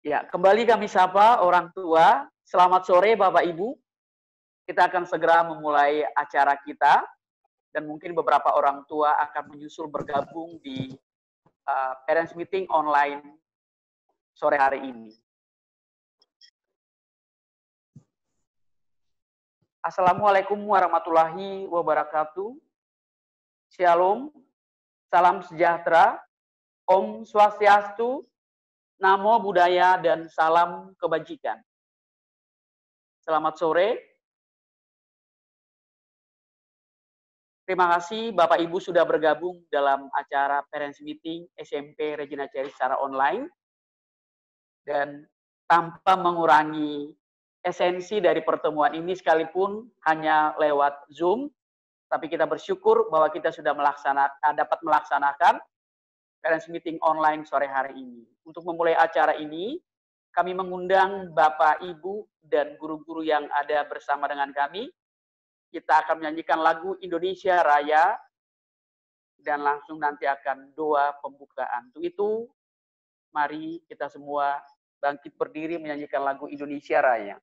Ya, kembali kami sapa orang tua. Selamat sore Bapak Ibu. Kita akan segera memulai acara kita dan mungkin beberapa orang tua akan menyusul bergabung di parents meeting online sore hari ini. Assalamualaikum warahmatullahi wabarakatuh. Shalom, salam sejahtera, Om Swastiastu, Namo Buddhaya, dan salam kebajikan. Selamat sore. Terima kasih Bapak Ibu sudah bergabung dalam acara Parents Meeting SMP Regina Cherry secara online. Dan tanpa mengurangi esensi dari pertemuan ini sekalipun hanya lewat Zoom, tapi kita bersyukur bahwa kita sudah dapat melaksanakan Parents Meeting online sore hari ini. Untuk memulai acara ini, kami mengundang Bapak, Ibu, dan guru-guru yang ada bersama dengan kami. Kita akan menyanyikan lagu Indonesia Raya, dan langsung nanti akan doa pembukaan. Untuk itu, mari kita semua bangkit berdiri menyanyikan lagu Indonesia Raya.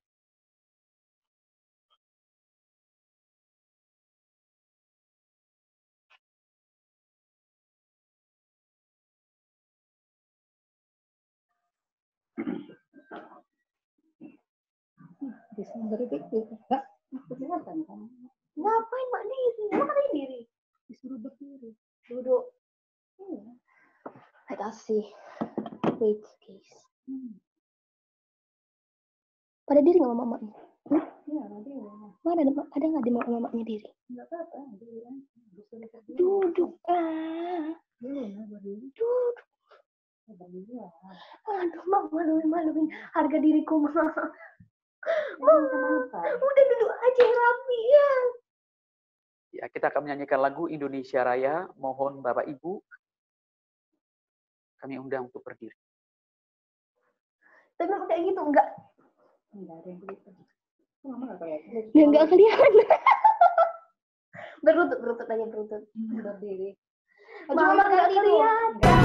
Desember itu enggak kelihatan kan? Ngapain Mak diri? Ngapain diri? Disuruh berdiri, duduk. Let us see. Wait, guys. Pada diri nggak mamanya? Iya, ada. Mana ada nggak di mamanya diri? Nggak apa-apa, diri kan. Duduk duduk. Aduh, Mak, maluin harga diriku, Mak. Udah duduk aja rapi ya. Ya, kita akan menyanyikan lagu Indonesia Raya. Mohon Bapak Ibu kami undang untuk berdiri. Tapi kayak gitu enggak ada yang begitu. Ya enggak kelihatan. berlutut aja berlutut. Berdiri. Mama enggak kelihatan.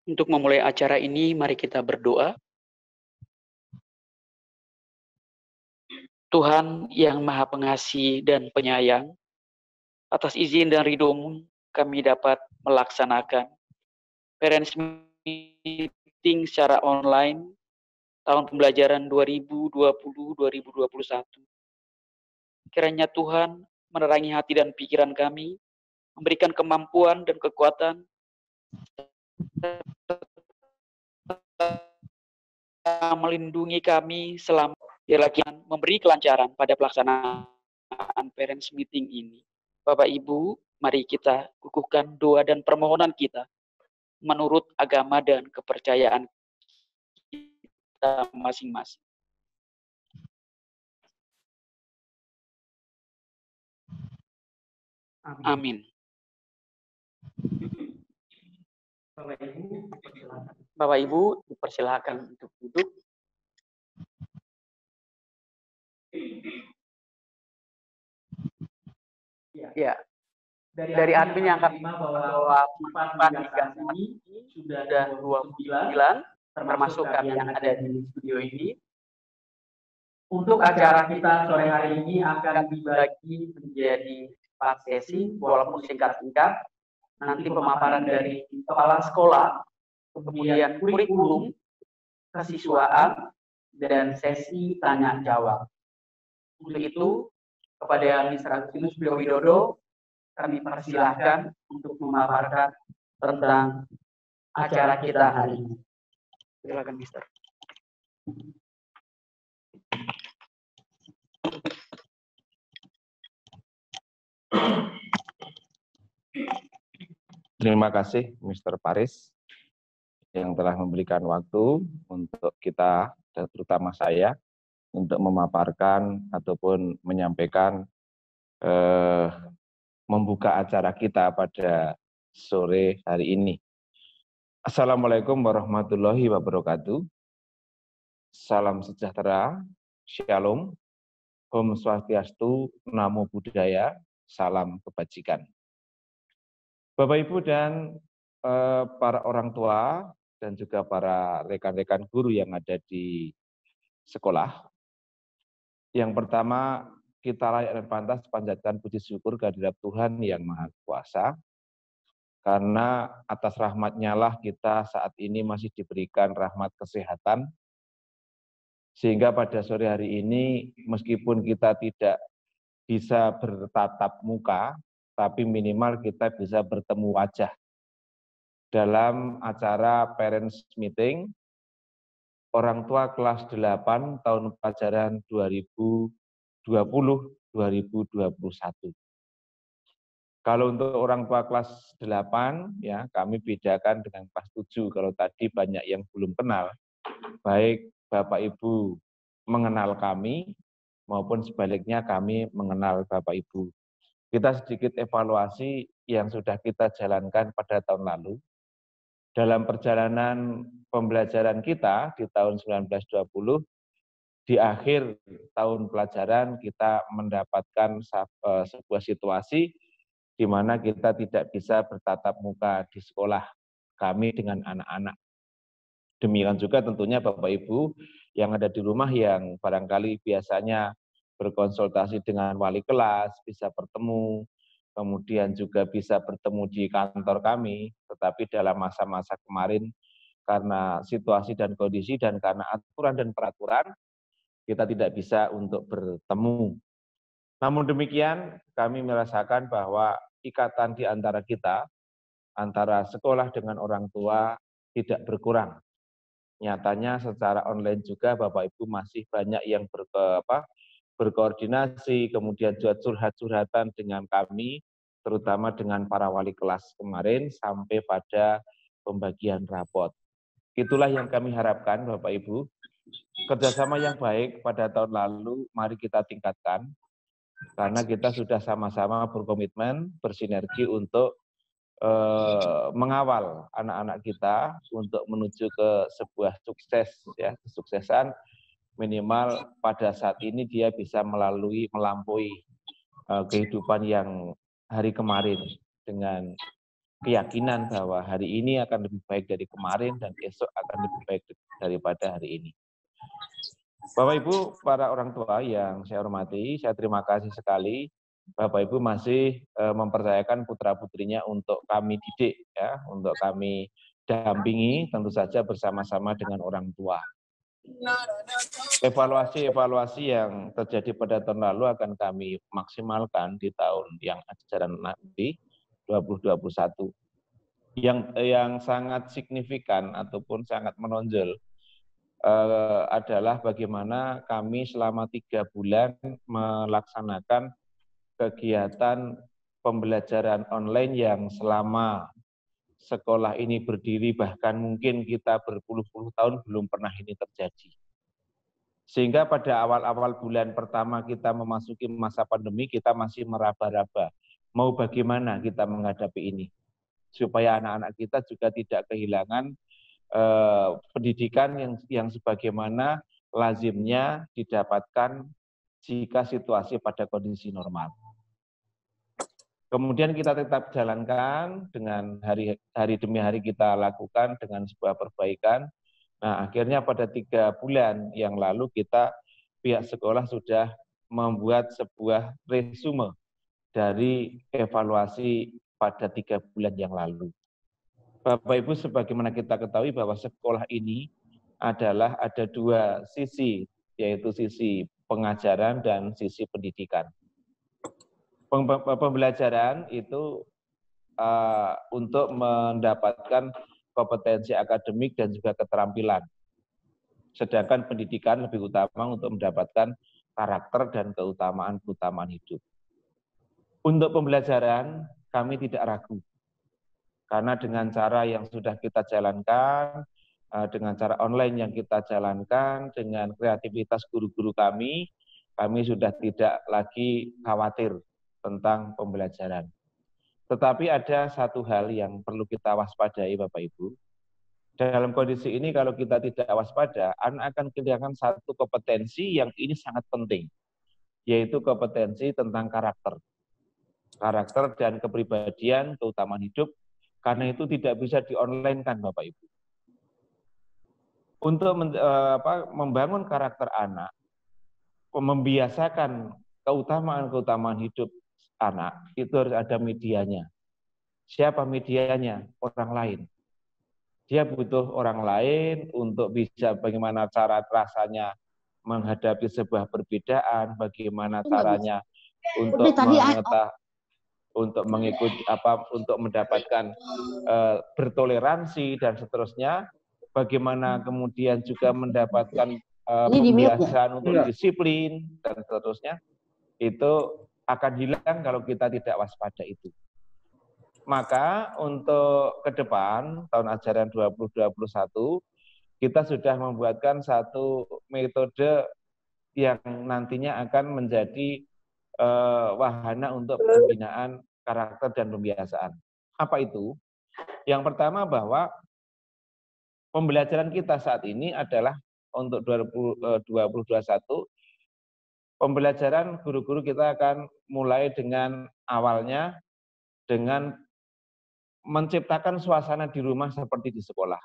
Untuk memulai acara ini, mari kita berdoa. Tuhan yang Maha Pengasih dan Penyayang, atas izin dan ridho-Mu, kami dapat melaksanakan Parents Meeting secara online tahun pembelajaran 2020-2021. Kiranya Tuhan menerangi hati dan pikiran kami, memberikan kemampuan dan kekuatan, melindungi kami selama memberi kelancaran pada pelaksanaan Parents Meeting ini. Bapak Ibu, mari kita kukuhkan doa dan permohonan kita menurut agama dan kepercayaan kita masing-masing. Amin. Bapak Ibu dipersilakan untuk duduk. Ya, dari admin yang kami terima bahwa penghubungan hingga saat ini sudah 29, termasuk kami yang ada di studio ini. Untuk acara kita sore hari ini akan dibagi menjadi 4 sesi, walaupun singkat-singkat. Nanti pemaparan dari kepala sekolah, kemudian kurikulum, kesiswaan, dan sesi tanya jawab. Untuk itu, kepada Mr. Agustinus Priyo Widodo, kami persilahkan untuk memaparkan tentang acara kita hari ini. Silakan, Mister. Terima kasih, Mr. Paris, yang telah memberikan waktu untuk kita, dan terutama saya, untuk memaparkan ataupun menyampaikan, membuka acara kita pada sore hari ini. Assalamualaikum warahmatullahi wabarakatuh. Salam sejahtera, Shalom, Om Swastiastu, Namo Buddhaya, salam kebajikan. Bapak Ibu dan para orang tua dan juga para rekan-rekan guru yang ada di sekolah. Yang pertama, kita layak dan pantas panjatkan puji syukur kehadirat Tuhan yang Maha Kuasa, karena atas rahmat-Nya lah kita saat ini masih diberikan rahmat kesehatan, sehingga pada sore hari ini meskipun kita tidak bisa bertatap muka, tapi minimal kita bisa bertemu wajah dalam acara parents meeting orang tua kelas 8 tahun pelajaran 2020-2021. Kalau untuk orang tua kelas 8, ya kami bedakan dengan kelas 7. Kalau tadi banyak yang belum kenal, baik Bapak Ibu mengenal kami, maupun sebaliknya kami mengenal Bapak Ibu. Kita sedikit evaluasi yang sudah kita jalankan pada tahun lalu. Dalam perjalanan pembelajaran kita di tahun 1920, di akhir tahun pelajaran kita mendapatkan sebuah situasi di mana kita tidak bisa bertatap muka di sekolah kami dengan anak-anak. Demikian juga tentunya Bapak Ibu yang ada di rumah yang barangkali biasanya berkonsultasi dengan wali kelas, bisa bertemu, kemudian juga bisa bertemu di kantor kami, tetapi dalam masa-masa kemarin karena situasi dan kondisi dan karena aturan dan peraturan, kita tidak bisa untuk bertemu. Namun demikian, kami merasakan bahwa ikatan di antara kita, antara sekolah dengan orang tua tidak berkurang. Nyatanya secara online juga Bapak Ibu masih banyak yang berkoordinasi, kemudian juga curhat-curhatan dengan kami, terutama dengan para wali kelas kemarin sampai pada pembagian rapot. Itulah yang kami harapkan Bapak Ibu. Kerjasama yang baik pada tahun lalu mari kita tingkatkan, karena kita sudah sama-sama berkomitmen, bersinergi untuk mengawal anak-anak kita untuk menuju ke sebuah sukses, ya, kesuksesan minimal pada saat ini dia bisa melampaui kehidupan yang hari kemarin dengan keyakinan bahwa hari ini akan lebih baik dari kemarin dan esok akan lebih baik daripada hari ini. Bapak Ibu, para orang tua yang saya hormati, saya terima kasih sekali Bapak Ibu masih mempercayakan putra-putrinya untuk kami didik, ya, untuk kami dampingi, tentu saja bersama-sama dengan orang tua. Evaluasi-evaluasi yang terjadi pada tahun lalu akan kami maksimalkan di tahun yang ajaran nanti 2021. Yang sangat signifikan ataupun sangat menonjol adalah bagaimana kami selama 3 bulan melaksanakan kegiatan pembelajaran online yang selama sekolah ini berdiri, bahkan mungkin kita berpuluh-puluh tahun belum pernah ini terjadi. Sehingga pada awal-awal bulan pertama kita memasuki masa pandemi, kita masih meraba-raba. Mau bagaimana kita menghadapi ini? Supaya anak-anak kita juga tidak kehilangan pendidikan yang sebagaimana lazimnya didapatkan jika situasi pada kondisi normal. Kemudian kita tetap jalankan dengan hari demi hari kita lakukan dengan sebuah perbaikan. Nah, akhirnya pada 3 bulan yang lalu pihak sekolah sudah membuat sebuah resume dari evaluasi pada 3 bulan yang lalu. Bapak Ibu, sebagaimana kita ketahui bahwa sekolah ini ada 2 sisi, yaitu sisi pengajaran dan sisi pendidikan. Pembelajaran itu untuk mendapatkan kompetensi akademik dan juga keterampilan. Sedangkan pendidikan lebih utama untuk mendapatkan karakter dan keutamaan hidup. Untuk pembelajaran, kami tidak ragu. Karena dengan cara yang sudah kita jalankan, dengan cara online yang kita jalankan, dengan kreativitas guru-guru kami sudah tidak lagi khawatir tentang pembelajaran. Tetapi ada satu hal yang perlu kita waspadai Bapak Ibu. Dalam kondisi ini kalau kita tidak waspada, anak akan kehilangan satu kompetensi yang ini sangat penting, yaitu kompetensi tentang karakter. Karakter dan kepribadian, keutamaan hidup, karena itu tidak bisa di-online-kan Bapak Ibu. Untuk membangun karakter anak, membiasakan keutamaan hidup anak, itu harus ada medianya. Siapa medianya? Orang lain. Dia butuh orang lain untuk bisa bagaimana cara rasanya menghadapi sebuah perbedaan, bagaimana caranya untuk mendapatkan bertoleransi dan seterusnya, bagaimana kemudian juga mendapatkan pembiasaan untuk disiplin dan seterusnya, itu akan hilang kalau kita tidak waspada itu. Maka untuk ke depan tahun ajaran 2021 kita sudah membuatkan satu metode yang nantinya akan menjadi wahana untuk pembinaan karakter dan pembiasaan. Apa itu? Yang pertama bahwa pembelajaran kita saat ini adalah untuk 2021, pembelajaran guru-guru kita akan mulai dengan awalnya dengan menciptakan suasana di rumah seperti di sekolah.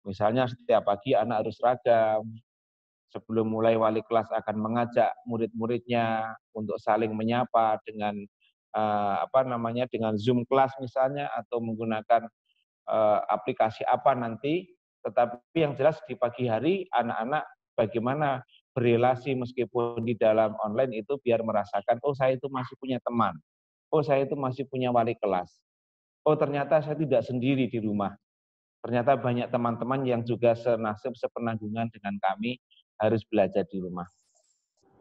Misalnya setiap pagi anak harus seragam, sebelum mulai wali kelas akan mengajak murid-muridnya untuk saling menyapa dengan dengan Zoom kelas misalnya, atau menggunakan aplikasi apa nanti. Tetapi yang jelas di pagi hari anak-anak bagaimana berrelasi meskipun di dalam online itu biar merasakan, oh saya itu masih punya teman, oh saya itu masih punya wali kelas, oh ternyata saya tidak sendiri di rumah. Ternyata banyak teman-teman yang juga senasib, sepenanggungan dengan kami harus belajar di rumah.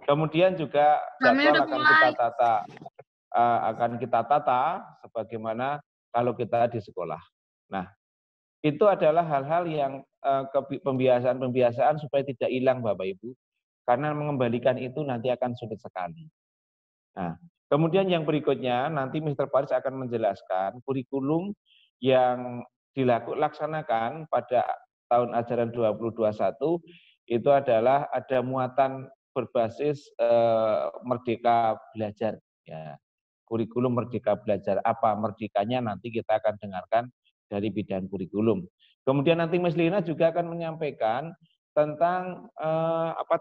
Kemudian juga jadwal akan kita tata sebagaimana kalau kita di sekolah. Nah, itu adalah hal-hal yang pembiasaan supaya tidak hilang Bapak Ibu, karena mengembalikan itu nanti akan sulit sekali. Nah, kemudian yang berikutnya nanti Mr. Paris akan menjelaskan kurikulum yang dilaksanakan pada tahun ajaran 2021 itu adalah ada muatan berbasis merdeka belajar. Ya, kurikulum merdeka belajar. Apa merdekanya nanti kita akan dengarkan dari bidang kurikulum. Kemudian nanti Mas Lina juga akan menyampaikan tentang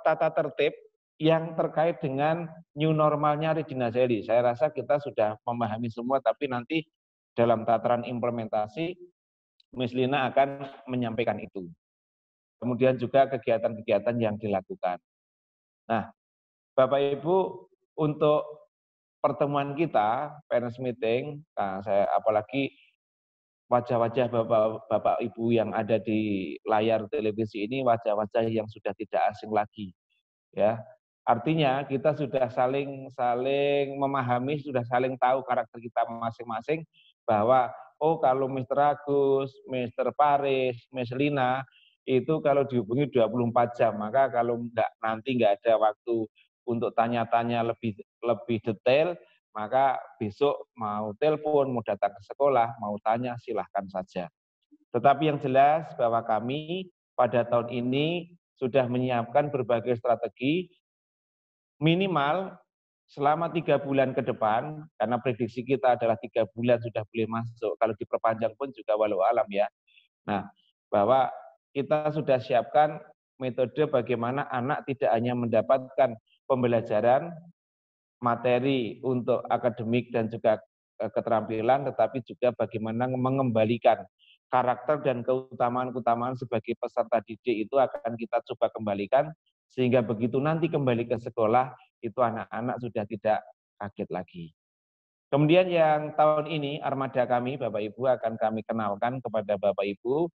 tata tertib yang terkait dengan new normalnya Regina Seri. Saya rasa kita sudah memahami semua, tapi nanti dalam tataran implementasi Miss Lina akan menyampaikan itu. Kemudian juga kegiatan-kegiatan yang dilakukan. Nah, Bapak Ibu, untuk pertemuan kita, parents meeting, nah saya apalagi wajah-wajah Bapak Ibu yang ada di layar televisi ini wajah-wajah yang sudah tidak asing lagi. Ya, Artinya kita sudah saling memahami, sudah saling tahu karakter kita masing-masing bahwa oh kalau Mr. Agus, Mr. Paris, Miss Lina itu kalau dihubungi 24 jam, maka kalau nanti nggak ada waktu untuk tanya-tanya lebih detail, maka besok mau telepon, mau datang ke sekolah, mau tanya silahkan saja. Tetapi yang jelas bahwa kami pada tahun ini sudah menyiapkan berbagai strategi minimal selama 3 bulan ke depan, karena prediksi kita adalah 3 bulan sudah boleh masuk, kalau diperpanjang pun juga walau alam ya. Nah, bahwa kita sudah siapkan metode bagaimana anak tidak hanya mendapatkan pembelajaran materi untuk akademik dan juga keterampilan, tetapi juga bagaimana mengembalikan karakter dan keutamaan-keutamaan sebagai peserta didik itu akan kita coba kembalikan, sehingga begitu nanti kembali ke sekolah, itu anak-anak sudah tidak kaget lagi. Kemudian yang tahun ini armada kami, Bapak Ibu, akan kami kenalkan kepada Bapak Ibu,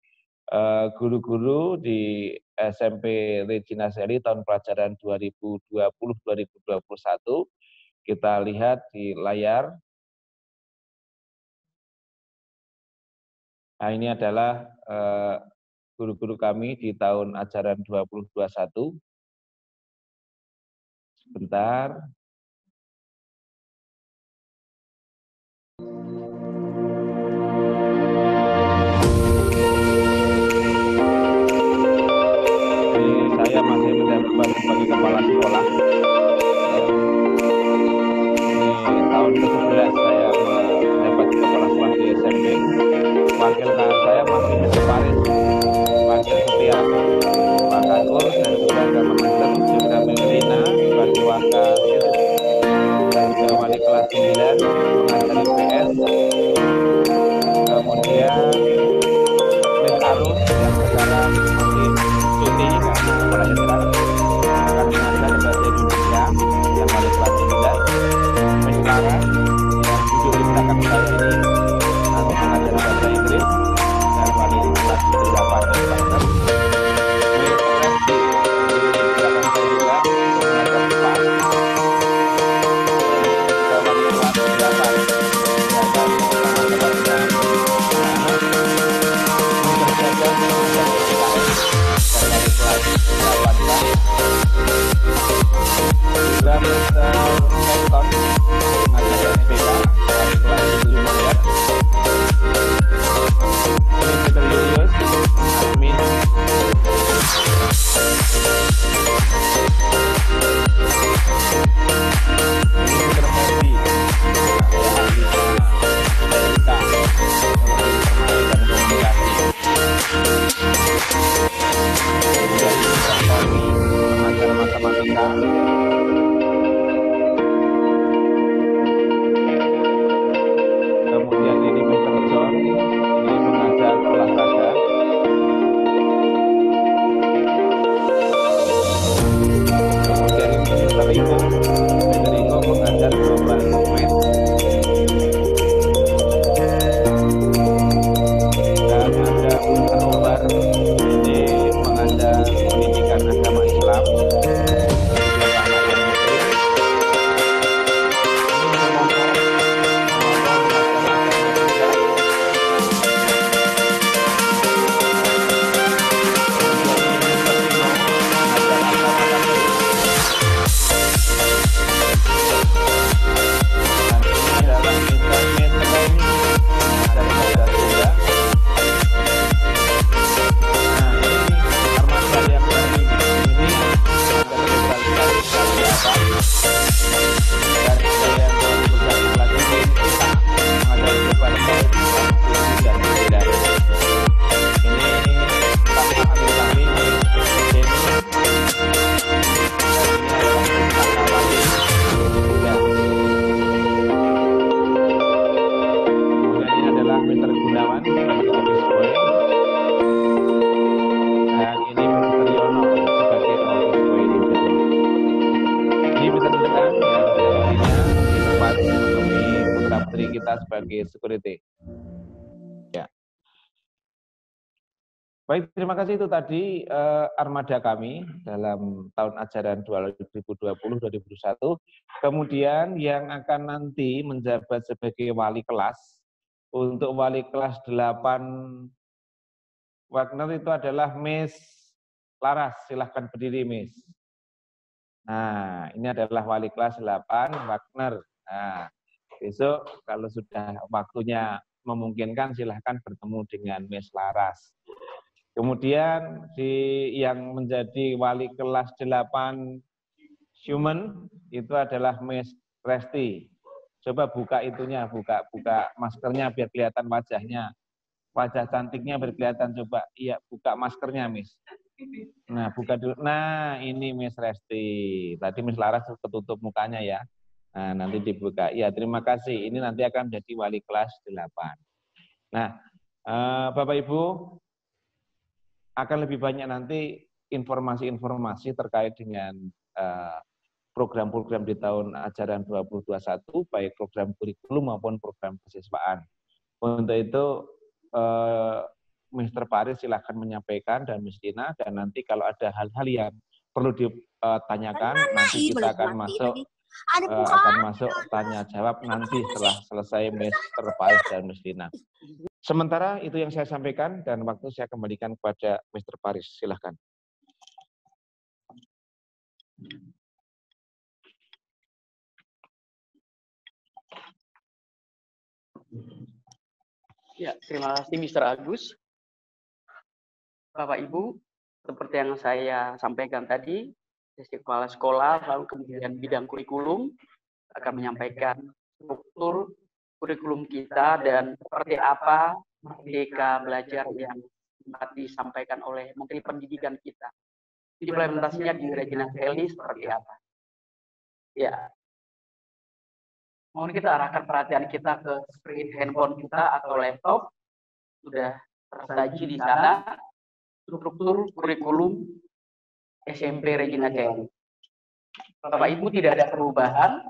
guru-guru di SMP Regina Seli tahun pelajaran 2020-2021. Kita lihat di layar. Nah, ini adalah guru-guru kami di tahun ajaran 2021. Sebentar. Saya masih menjabat sebagai kepala sekolah. Ini tahun ke-11 saya menjabat kepala sekolah di SMP. Wakil saya masih Mr. Paris, wakil setia Pak Kakur, dan juga agama Master, juga Melina sebagai wakil dan juga wali kelas 9 mengajar IPS. Kemudian Miss Arun yang sekarang masih cuti karena melahirkan akan mengajar bahasa Indonesia yang wali kelas 9. Miss Clara yang duduk di belakang saya ini nanti mengajar bahasa Inggris dan wali kelas 8 dan Master. Miss Resti di belakang saya juga mengajar Jepang. Juga wali kelas 8 dan kemudian ini Mr. John, ini mengajar olahraga. Kemudian ini Mr. Ringo mengajar global movement. Dan ada Mr. Umar, ini mengajar pendidikan agama Islam. Kita sebagai security. Ya. Baik, terima kasih. Itu tadi armada kami dalam tahun ajaran 2020-2021. Kemudian yang akan nanti menjabat sebagai wali kelas, untuk wali kelas 8 Wagner itu adalah Miss Laras. Silahkan berdiri, Miss. Nah, ini adalah wali kelas 8 Wagner. Nah, besok kalau sudah waktunya memungkinkan silahkan bertemu dengan Miss Laras. Kemudian yang menjadi wali kelas 8 Human itu adalah Miss Resti. Coba buka itunya, buka maskernya biar kelihatan wajahnya. Wajah cantiknya biar kelihatan, coba. Iya, buka maskernya, Miss. Nah, buka dulu. Nah, ini Miss Resti. Tadi Miss Laras ketutup mukanya ya. Nah, nanti dibuka. Ya, terima kasih. Ini nanti akan menjadi wali kelas 8. Nah, Bapak Ibu, akan lebih banyak nanti informasi-informasi terkait dengan program-program di tahun ajaran 2021, baik program kurikulum maupun program kesiswaan. Untuk itu, Mr. Paris silahkan menyampaikan dan Ms. Tina, dan nanti kalau ada hal-hal yang perlu ditanyakan, nanti kita akan masuk tanya jawab nanti setelah selesai Mr. Paris dan Ms. Tina. Sementara itu yang saya sampaikan, dan waktu saya kembalikan kepada Mr. Paris. Silahkan. Ya, terima kasih Mr. Agus. Bapak Ibu, seperti yang saya sampaikan tadi, Sesi Kepala Sekolah, lalu kemudian bidang kurikulum, akan menyampaikan struktur kurikulum kita dan seperti apa merdeka belajar yang sempat disampaikan oleh Menteri Pendidikan kita. Implementasinya di Regina Kelly seperti apa? Ya, mohon kita arahkan perhatian kita ke screen handphone kita atau laptop. Sudah tersaji di sana struktur kurikulum SMP Regina Kelly. Bapak Ibu, tidak ada perubahan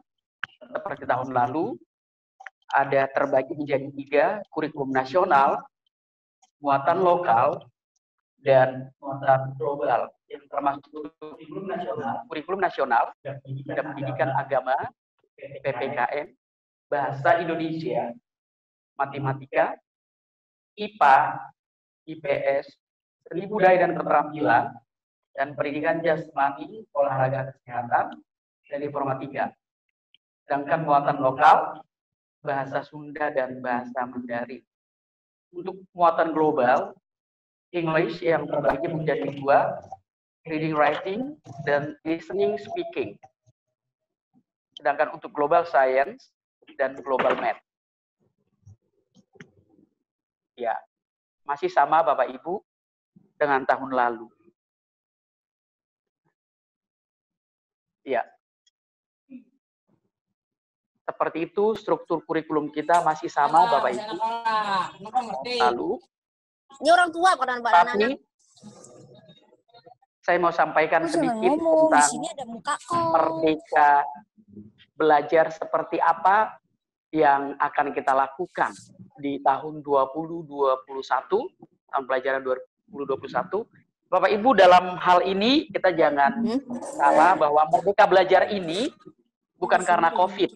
seperti tahun lalu. Ada terbagi menjadi 3, kurikulum nasional, muatan lokal, dan muatan global. Yang termasuk kurikulum nasional, dan pendidikan agama, PPKN, bahasa Indonesia, matematika, IPA, IPS, seni budaya dan keterampilan, dan pendidikan jasmani, olahraga kesehatan, dan informatika. Sedangkan muatan lokal, bahasa Sunda dan bahasa Mandarin. Untuk muatan global, English yang terbagi menjadi 2, reading writing dan listening speaking. Sedangkan untuk global science dan global math. Ya, masih sama Bapak Ibu dengan tahun lalu. Ya. Seperti itu struktur kurikulum kita masih sama Bapak Ibu. Lalu, ini orang tua bukan tapi saya mau sampaikan sedikit tentang merdeka belajar seperti apa yang akan kita lakukan di tahun 2021, tahun pelajaran 2021. Bapak Ibu, dalam hal ini kita jangan salah bahwa merdeka belajar ini bukan karena COVID,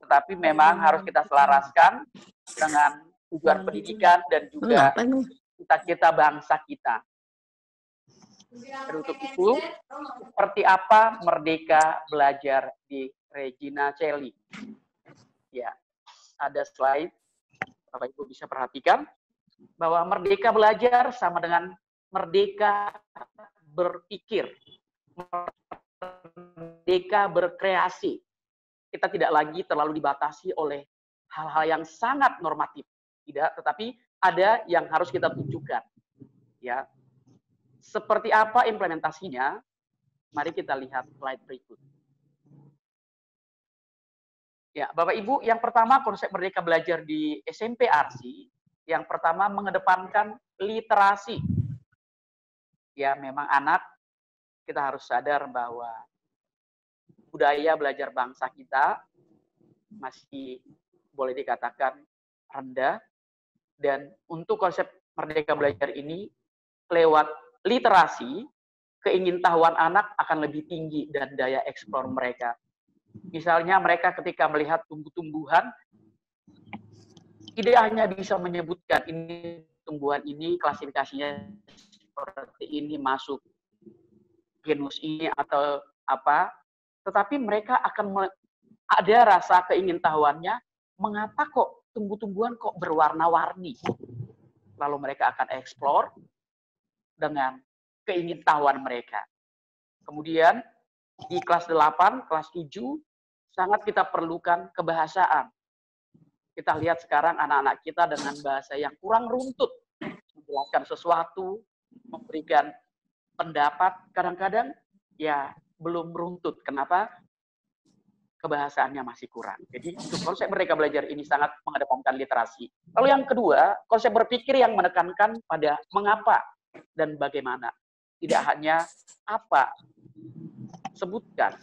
tetapi memang harus kita selaraskan dengan tujuan pendidikan dan juga cita-cita bangsa kita. Dan untuk itu, seperti apa merdeka belajar di Regina Kelly? Ya, ada slide, Bapak Ibu bisa perhatikan, bahwa merdeka belajar sama dengan merdeka berpikir, merdeka berkreasi. Kita tidak lagi terlalu dibatasi oleh hal-hal yang sangat normatif, tidak, tetapi ada yang harus kita tunjukkan. Ya, seperti apa implementasinya? Mari kita lihat slide berikut. Ya, Bapak Ibu, yang pertama konsep merdeka belajar di SMP ARSI, yang pertama mengedepankan literasi. Ya, memang anak kita harus sadar bahwa budaya belajar bangsa kita masih boleh dikatakan rendah, dan untuk konsep merdeka belajar ini lewat literasi, keingintahuan anak akan lebih tinggi dan daya eksplor mereka. Misalnya mereka ketika melihat tumbuh-tumbuhan, tidak hanya bisa menyebutkan ini tumbuhan ini klasifikasinya seperti ini, masuk genus ini atau apa, tetapi mereka akan ada rasa keingintahuannya, mengapa kok tumbuh-tumbuhan kok berwarna-warni. Lalu mereka akan eksplor dengan keingintahuan mereka. Kemudian di kelas 8, kelas 7, sangat kita perlukan kebahasaan. Kita lihat sekarang anak-anak kita dengan bahasa yang kurang runtut, menjelaskan sesuatu, memberikan pendapat, kadang-kadang ya belum runtut. Kenapa? Kebahasaannya masih kurang. Jadi untuk konsep Merdeka Belajar ini sangat mengedepankan literasi. Lalu yang kedua, konsep berpikir yang menekankan pada mengapa dan bagaimana. Tidak hanya apa, sebutkan,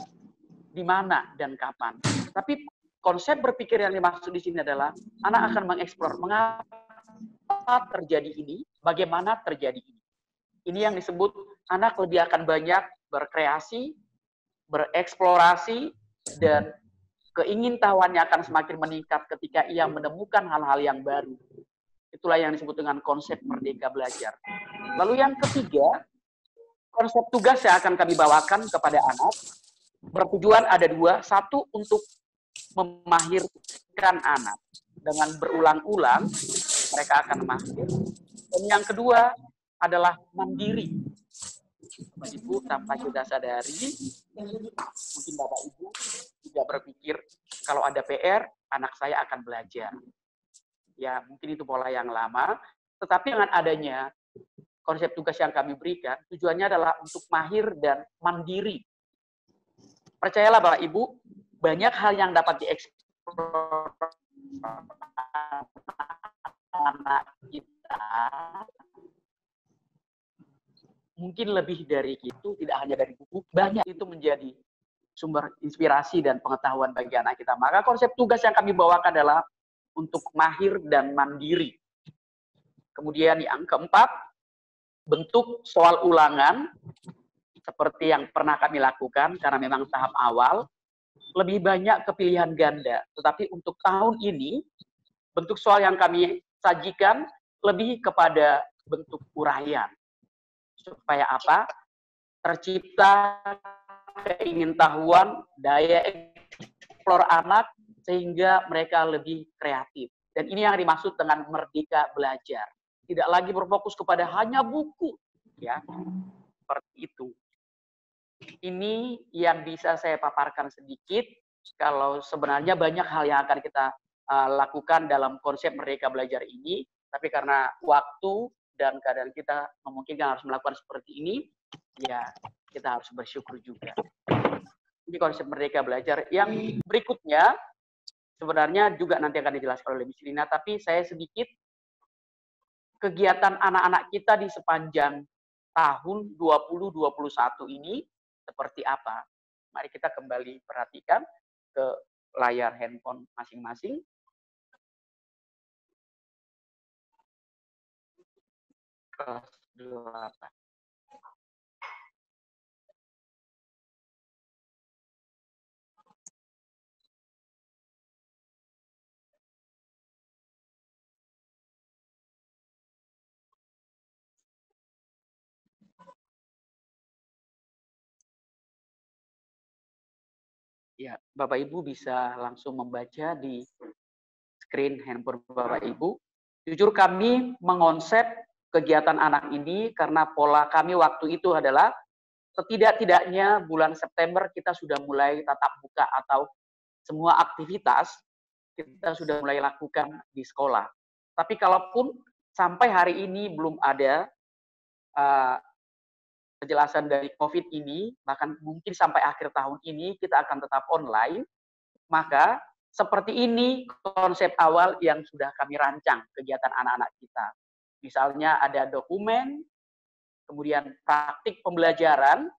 di mana dan kapan. Tapi konsep berpikir yang dimaksud di sini adalah anak akan mengeksplor mengapa terjadi ini, bagaimana terjadi ini. Ini yang disebut anak lebih akan banyak berkreasi, bereksplorasi, dan keingintahuannya akan semakin meningkat ketika ia menemukan hal-hal yang baru. Itulah yang disebut dengan konsep Merdeka Belajar. Lalu yang ketiga, konsep tugas yang akan kami bawakan kepada anak bertujuan ada dua. Satu, untuk memahirkan anak. Dengan berulang-ulang, mereka akan mahir. Dan yang kedua adalah mandiri. Bapak Ibu, tanpa kita sadari, mungkin Bapak Ibu juga berpikir, kalau ada PR, anak saya akan belajar. Ya, mungkin itu pola yang lama, tetapi dengan adanya konsep tugas yang kami berikan, tujuannya adalah untuk mahir dan mandiri. Percayalah Bapak Ibu, banyak hal yang dapat dieksplor anak kita, mungkin lebih dari itu, tidak hanya dari buku, banyak itu menjadi sumber inspirasi dan pengetahuan bagi anak kita. Maka konsep tugas yang kami bawakan adalah untuk mahir dan mandiri. Kemudian yang keempat, bentuk soal ulangan, seperti yang pernah kami lakukan, karena memang tahap awal, lebih banyak kepilihan ganda. Tetapi untuk tahun ini, bentuk soal yang kami sajikan lebih kepada bentuk uraian. Supaya apa? Tercipta keingintahuan, daya eksplor anak, sehingga mereka lebih kreatif. Dan ini yang dimaksud dengan Merdeka Belajar. Tidak lagi berfokus kepada hanya buku, ya, seperti itu. Ini yang bisa saya paparkan sedikit. Kalau sebenarnya banyak hal yang akan kita lakukan dalam konsep Merdeka Belajar ini, tapi karena waktu dan keadaan kita memungkinkan harus melakukan seperti ini, ya kita harus bersyukur juga. Ini konsep Merdeka Belajar. Yang berikutnya sebenarnya juga nanti akan dijelaskan oleh Miss Lina, tapi saya sedikit kegiatan anak-anak kita di sepanjang tahun 2021 ini seperti apa. Mari kita kembali perhatikan ke layar handphone masing-masing. Kelas 8. Ya, Bapak Ibu bisa langsung membaca di screen handphone Bapak Ibu. Jujur kami mengonsep kegiatan anak ini karena pola kami waktu itu adalah setidak-tidaknya bulan September kita sudah mulai tatap muka atau semua aktivitas kita sudah mulai lakukan di sekolah. Tapi kalaupun sampai hari ini belum ada penjelasan dari COVID ini, bahkan mungkin sampai akhir tahun ini kita akan tetap online, maka seperti ini konsep awal yang sudah kami rancang kegiatan anak-anak kita. Misalnya ada dokumen, kemudian praktik pembelajaran,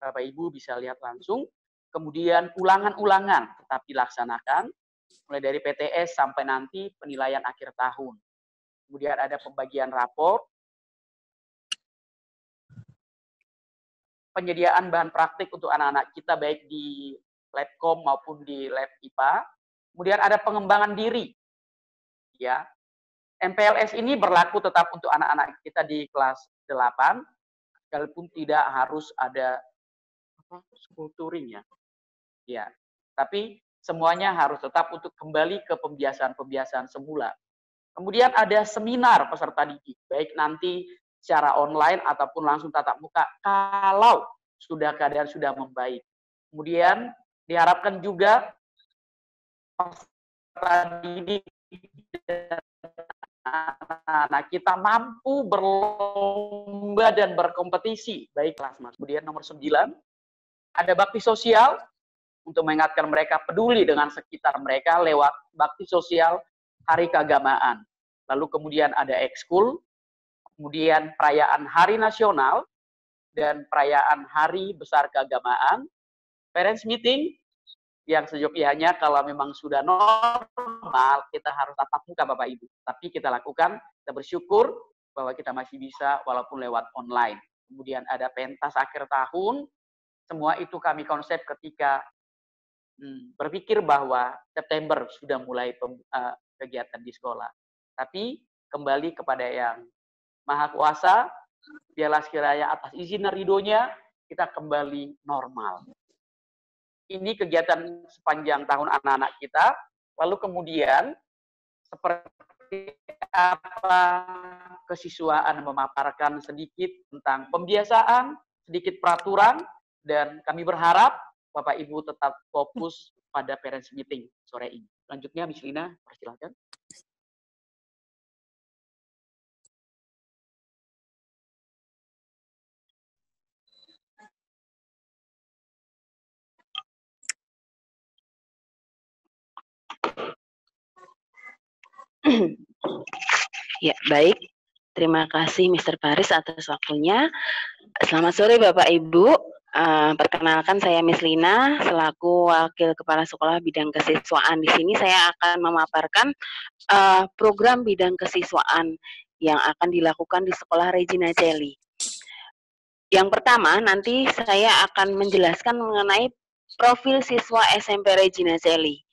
Bapak Ibu bisa lihat langsung, kemudian ulangan-ulangan tetap dilaksanakan, mulai dari PTS sampai nanti penilaian akhir tahun. Kemudian ada pembagian rapor, penyediaan bahan praktik untuk anak-anak kita baik di Labcom maupun di Lab IPA. Kemudian ada pengembangan diri. Ya. MPLS ini berlaku tetap untuk anak-anak kita di kelas 8, sekalipun tidak harus ada skulpturing ya. Ya. Tapi semuanya harus tetap untuk kembali ke pembiasaan-pembiasaan semula. Kemudian ada seminar peserta didik, baik nanti secara online ataupun langsung tatap muka kalau keadaan sudah membaik. Kemudian diharapkan juga peserta didik anak kita mampu berlomba dan berkompetisi, baik kelas mas. Kemudian nomor 9, ada bakti sosial untuk mengingatkan mereka peduli dengan sekitar mereka lewat bakti sosial hari keagamaan. Lalu kemudian ada ekskul, kemudian perayaan hari nasional, dan perayaan hari besar keagamaan. Parents meeting, yang seyogyanya kalau memang sudah normal, kita harus tatap muka Bapak Ibu. Tapi kita lakukan, kita bersyukur bahwa kita masih bisa walaupun lewat online. Kemudian ada pentas akhir tahun, semua itu kami konsep ketika berpikir bahwa September sudah mulai kegiatan di sekolah. Tapi kembali kepada yang Maha Kuasa, biarlah sekiranya atas izin dan ridhonya kita kembali normal. Ini kegiatan sepanjang tahun anak-anak kita. Lalu kemudian seperti apa kesiswaan memaparkan sedikit tentang pembiasaan, sedikit peraturan, dan kami berharap Bapak Ibu tetap fokus pada parents meeting sore ini. Selanjutnya, Miss Lina, persilakan. Ya, baik. Terima kasih Mr. Paris atas waktunya. Selamat sore Bapak Ibu. Perkenalkan saya Miss Lina selaku Wakil Kepala Sekolah Bidang Kesiswaan. Di sini saya akan memaparkan program bidang kesiswaan yang akan dilakukan di Sekolah Regina Coeli. Yang pertama, nanti saya akan menjelaskan mengenai profil siswa SMP Regina Coeli.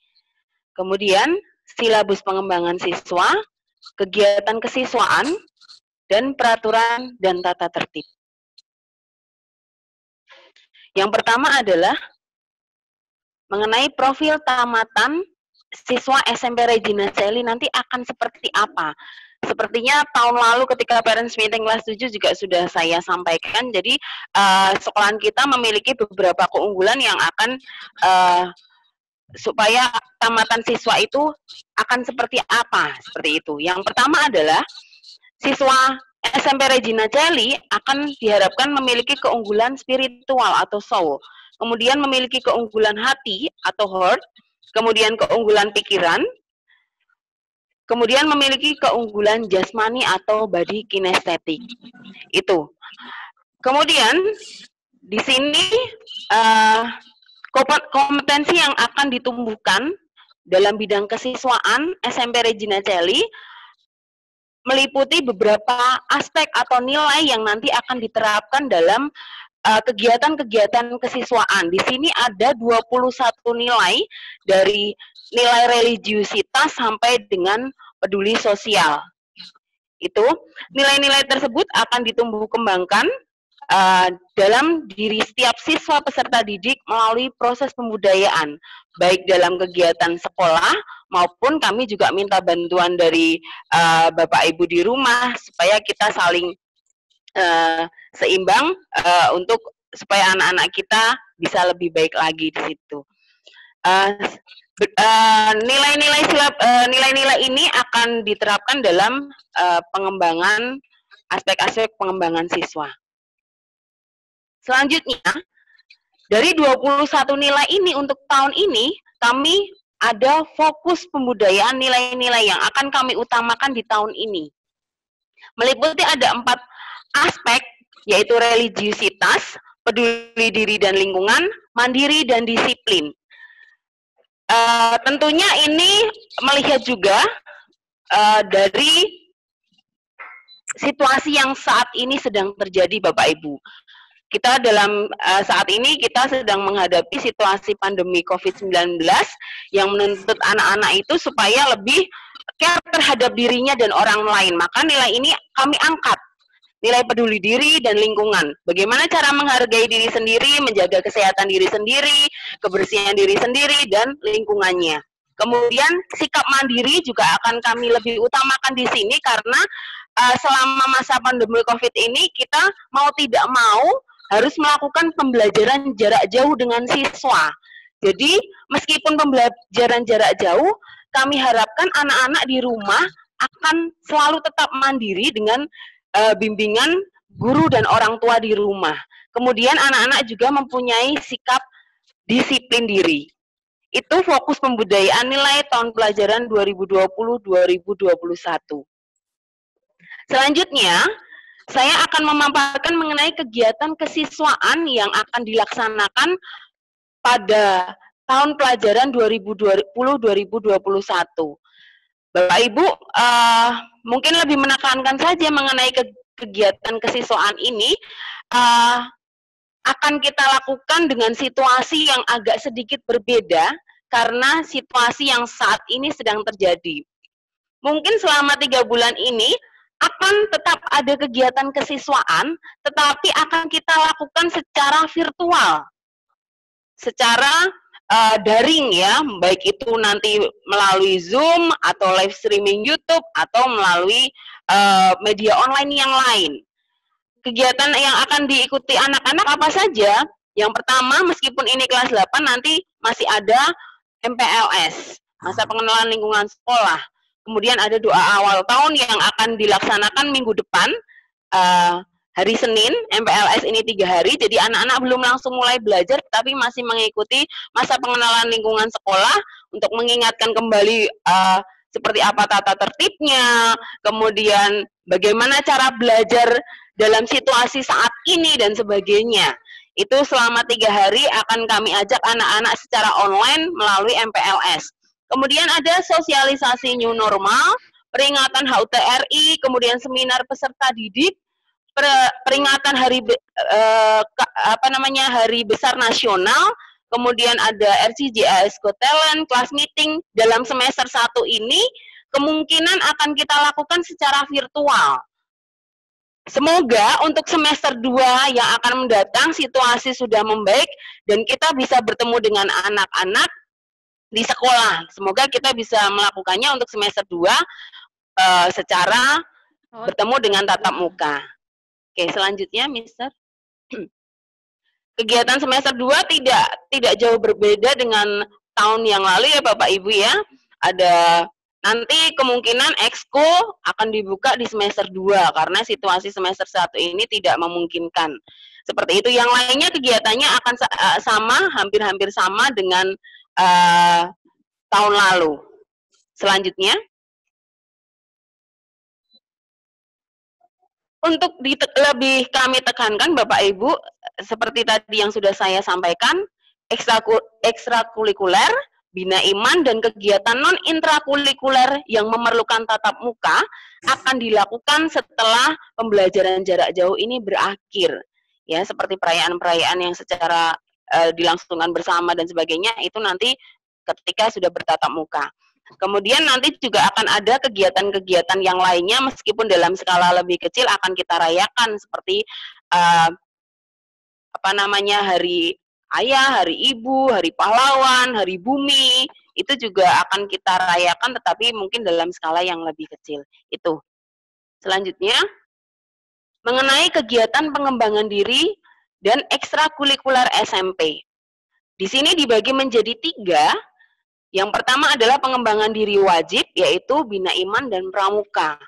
Kemudian, silabus pengembangan siswa, kegiatan kesiswaan, dan peraturan dan tata tertib. Yang pertama adalah mengenai profil tamatan siswa SMP Regina Coeli nanti akan seperti apa. Sepertinya tahun lalu ketika parents meeting kelas 7 juga sudah saya sampaikan, jadi sekolahan kita memiliki beberapa keunggulan yang akan supaya tamatan siswa itu akan seperti apa, seperti itu. Yang pertama adalah siswa SMP Regina Coeli akan diharapkan memiliki keunggulan spiritual atau soul, kemudian memiliki keunggulan hati atau heart, kemudian keunggulan pikiran, kemudian memiliki keunggulan jasmani atau body kinestetik. Itu. Kemudian di sini kompetensi yang akan ditumbuhkan dalam bidang kesiswaan SMP Regina Coeli meliputi beberapa aspek atau nilai yang nanti akan diterapkan dalam kegiatan-kegiatan kesiswaan. Di sini ada 21 nilai dari nilai religiusitas sampai dengan peduli sosial. Itu nilai-nilai tersebut akan ditumbuh kembangkan dalam diri setiap siswa peserta didik melalui proses pembudayaan, baik dalam kegiatan sekolah maupun kami juga minta bantuan dari Bapak Ibu di rumah supaya kita saling seimbang untuk supaya anak-anak kita bisa lebih baik lagi di situ. Nilai-nilai ini akan diterapkan dalam pengembangan aspek-aspek pengembangan siswa. Selanjutnya, dari 21 nilai ini untuk tahun ini, kami ada fokus pembudayaan nilai-nilai yang akan kami utamakan di tahun ini. Meliputi ada 4 aspek, yaitu religiusitas, peduli diri dan lingkungan, mandiri dan disiplin. Tentunya ini melihat juga dari situasi yang saat ini sedang terjadi Bapak Ibu. kita dalam saat ini kita sedang menghadapi situasi pandemi COVID-19 yang menuntut anak-anak itu supaya lebih care terhadap dirinya dan orang lain. Maka nilai ini kami angkat, nilai peduli diri dan lingkungan. Bagaimana cara menghargai diri sendiri, menjaga kesehatan diri sendiri, kebersihan diri sendiri, dan lingkungannya. Kemudian sikap mandiri juga akan kami lebih utamakan di sini karena selama masa pandemi COVID ini kita mau tidak mau harus melakukan pembelajaran jarak jauh dengan siswa. Jadi meskipun pembelajaran jarak jauh, kami harapkan anak-anak di rumah akan selalu tetap mandiri dengan bimbingan guru dan orang tua di rumah. Kemudian anak-anak juga mempunyai sikap disiplin diri. Itu fokus pembudayaan nilai tahun pelajaran 2020-2021. Selanjutnya, saya akan memaparkan mengenai kegiatan kesiswaan yang akan dilaksanakan pada tahun pelajaran 2020-2021. Bapak Ibu, mungkin lebih menekankan saja mengenai kegiatan kesiswaan ini, akan kita lakukan dengan situasi yang agak sedikit berbeda karena situasi yang saat ini sedang terjadi. Mungkin selama 3 bulan ini akan tetap ada kegiatan kesiswaan, tetapi akan kita lakukan secara virtual, secara daring ya, baik itu nanti melalui Zoom atau live streaming YouTube atau melalui media online yang lain. Kegiatan yang akan diikuti anak-anak apa saja? Yang pertama, meskipun ini kelas 8, nanti masih ada MPLS, masa pengenalan lingkungan sekolah. Kemudian ada doa awal tahun yang akan dilaksanakan minggu depan, hari Senin. MPLS ini 3 hari, jadi anak-anak belum langsung mulai belajar, tapi masih mengikuti masa pengenalan lingkungan sekolah untuk mengingatkan kembali seperti apa tata tertibnya, kemudian bagaimana cara belajar dalam situasi saat ini, dan sebagainya. Itu selama 3 hari akan kami ajak anak-anak secara online melalui MPLS. Kemudian ada sosialisasi new normal, peringatan HUT RI, kemudian seminar peserta didik, peringatan hari Hari Besar Nasional, kemudian ada RCJAS Got Talent, class meeting dalam semester 1 ini kemungkinan akan kita lakukan secara virtual. Semoga untuk semester 2 yang akan mendatang situasi sudah membaik dan kita bisa bertemu dengan anak-anak di sekolah. Semoga kita bisa melakukannya untuk semester 2 secara bertemu dengan tatap muka. Oke, selanjutnya, Mister. Kegiatan semester 2 tidak jauh berbeda dengan tahun yang lalu ya Bapak Ibu ya. Ada nanti kemungkinan ekskul akan dibuka di semester 2 karena situasi semester 1 ini tidak memungkinkan. Seperti itu. Yang lainnya kegiatannya akan sama, hampir-hampir sama dengan tahun lalu. Selanjutnya. Untuk lebih kami tekankan Bapak Ibu, seperti tadi yang sudah saya sampaikan, ekstrakurikuler, bina iman, dan kegiatan non-intrakurikuler yang memerlukan tatap muka akan dilakukan setelah pembelajaran jarak jauh ini berakhir. Ya, seperti perayaan-perayaan yang secara dilangsungkan bersama dan sebagainya, itu nanti ketika sudah bertatap muka. Kemudian nanti juga akan ada kegiatan-kegiatan yang lainnya, meskipun dalam skala lebih kecil akan kita rayakan, seperti Hari Ayah, Hari Ibu, Hari Pahlawan, Hari Bumi, itu juga akan kita rayakan, tetapi mungkin dalam skala yang lebih kecil. Itu. Selanjutnya, mengenai kegiatan pengembangan diri dan ekstrakurikuler SMP. Di sini dibagi menjadi 3. Yang pertama adalah pengembangan diri wajib, yaitu bina iman dan pramuka.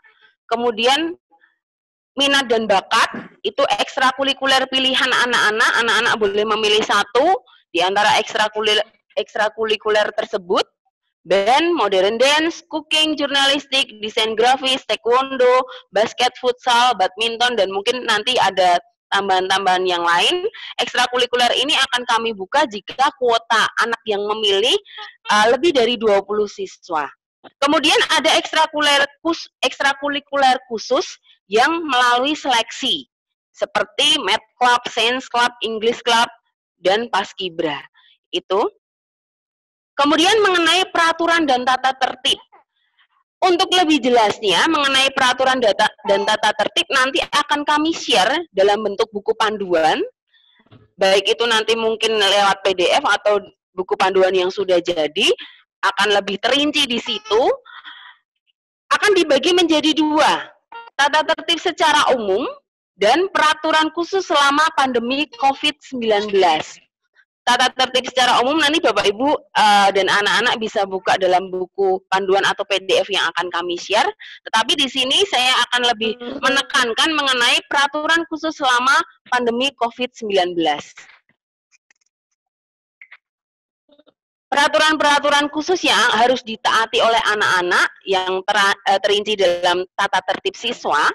Kemudian minat dan bakat, itu ekstrakurikuler pilihan anak-anak. Anak-anak boleh memilih 1 di antara ekstrakurikuler tersebut. Band, modern dance, cooking, jurnalistik, desain grafis, taekwondo, basket, futsal, badminton, dan mungkin nanti ada tambahan-tambahan yang lain. Ekstrakurikuler ini akan kami buka jika kuota anak yang memilih lebih dari 20 siswa. Kemudian ada ekstrakurikuler khusus yang melalui seleksi. seperti Math Club, Science Club, English Club, dan Paskibra. Itu. Kemudian mengenai peraturan dan tata tertib. Untuk lebih jelasnya mengenai peraturan dan tata tertib nanti akan kami share dalam bentuk buku panduan, baik itu nanti mungkin lewat PDF atau buku panduan yang sudah jadi, akan lebih terinci di situ, akan dibagi menjadi dua, tata tertib secara umum dan peraturan khusus selama pandemi COVID-19. Tata tertib secara umum nanti Bapak Ibu dan anak-anak bisa buka dalam buku panduan atau PDF yang akan kami share. Tetapi di sini saya akan lebih menekankan mengenai peraturan khusus selama pandemi COVID-19. Peraturan-peraturan khusus yang harus ditaati oleh anak-anak yang terinci dalam tata tertib siswa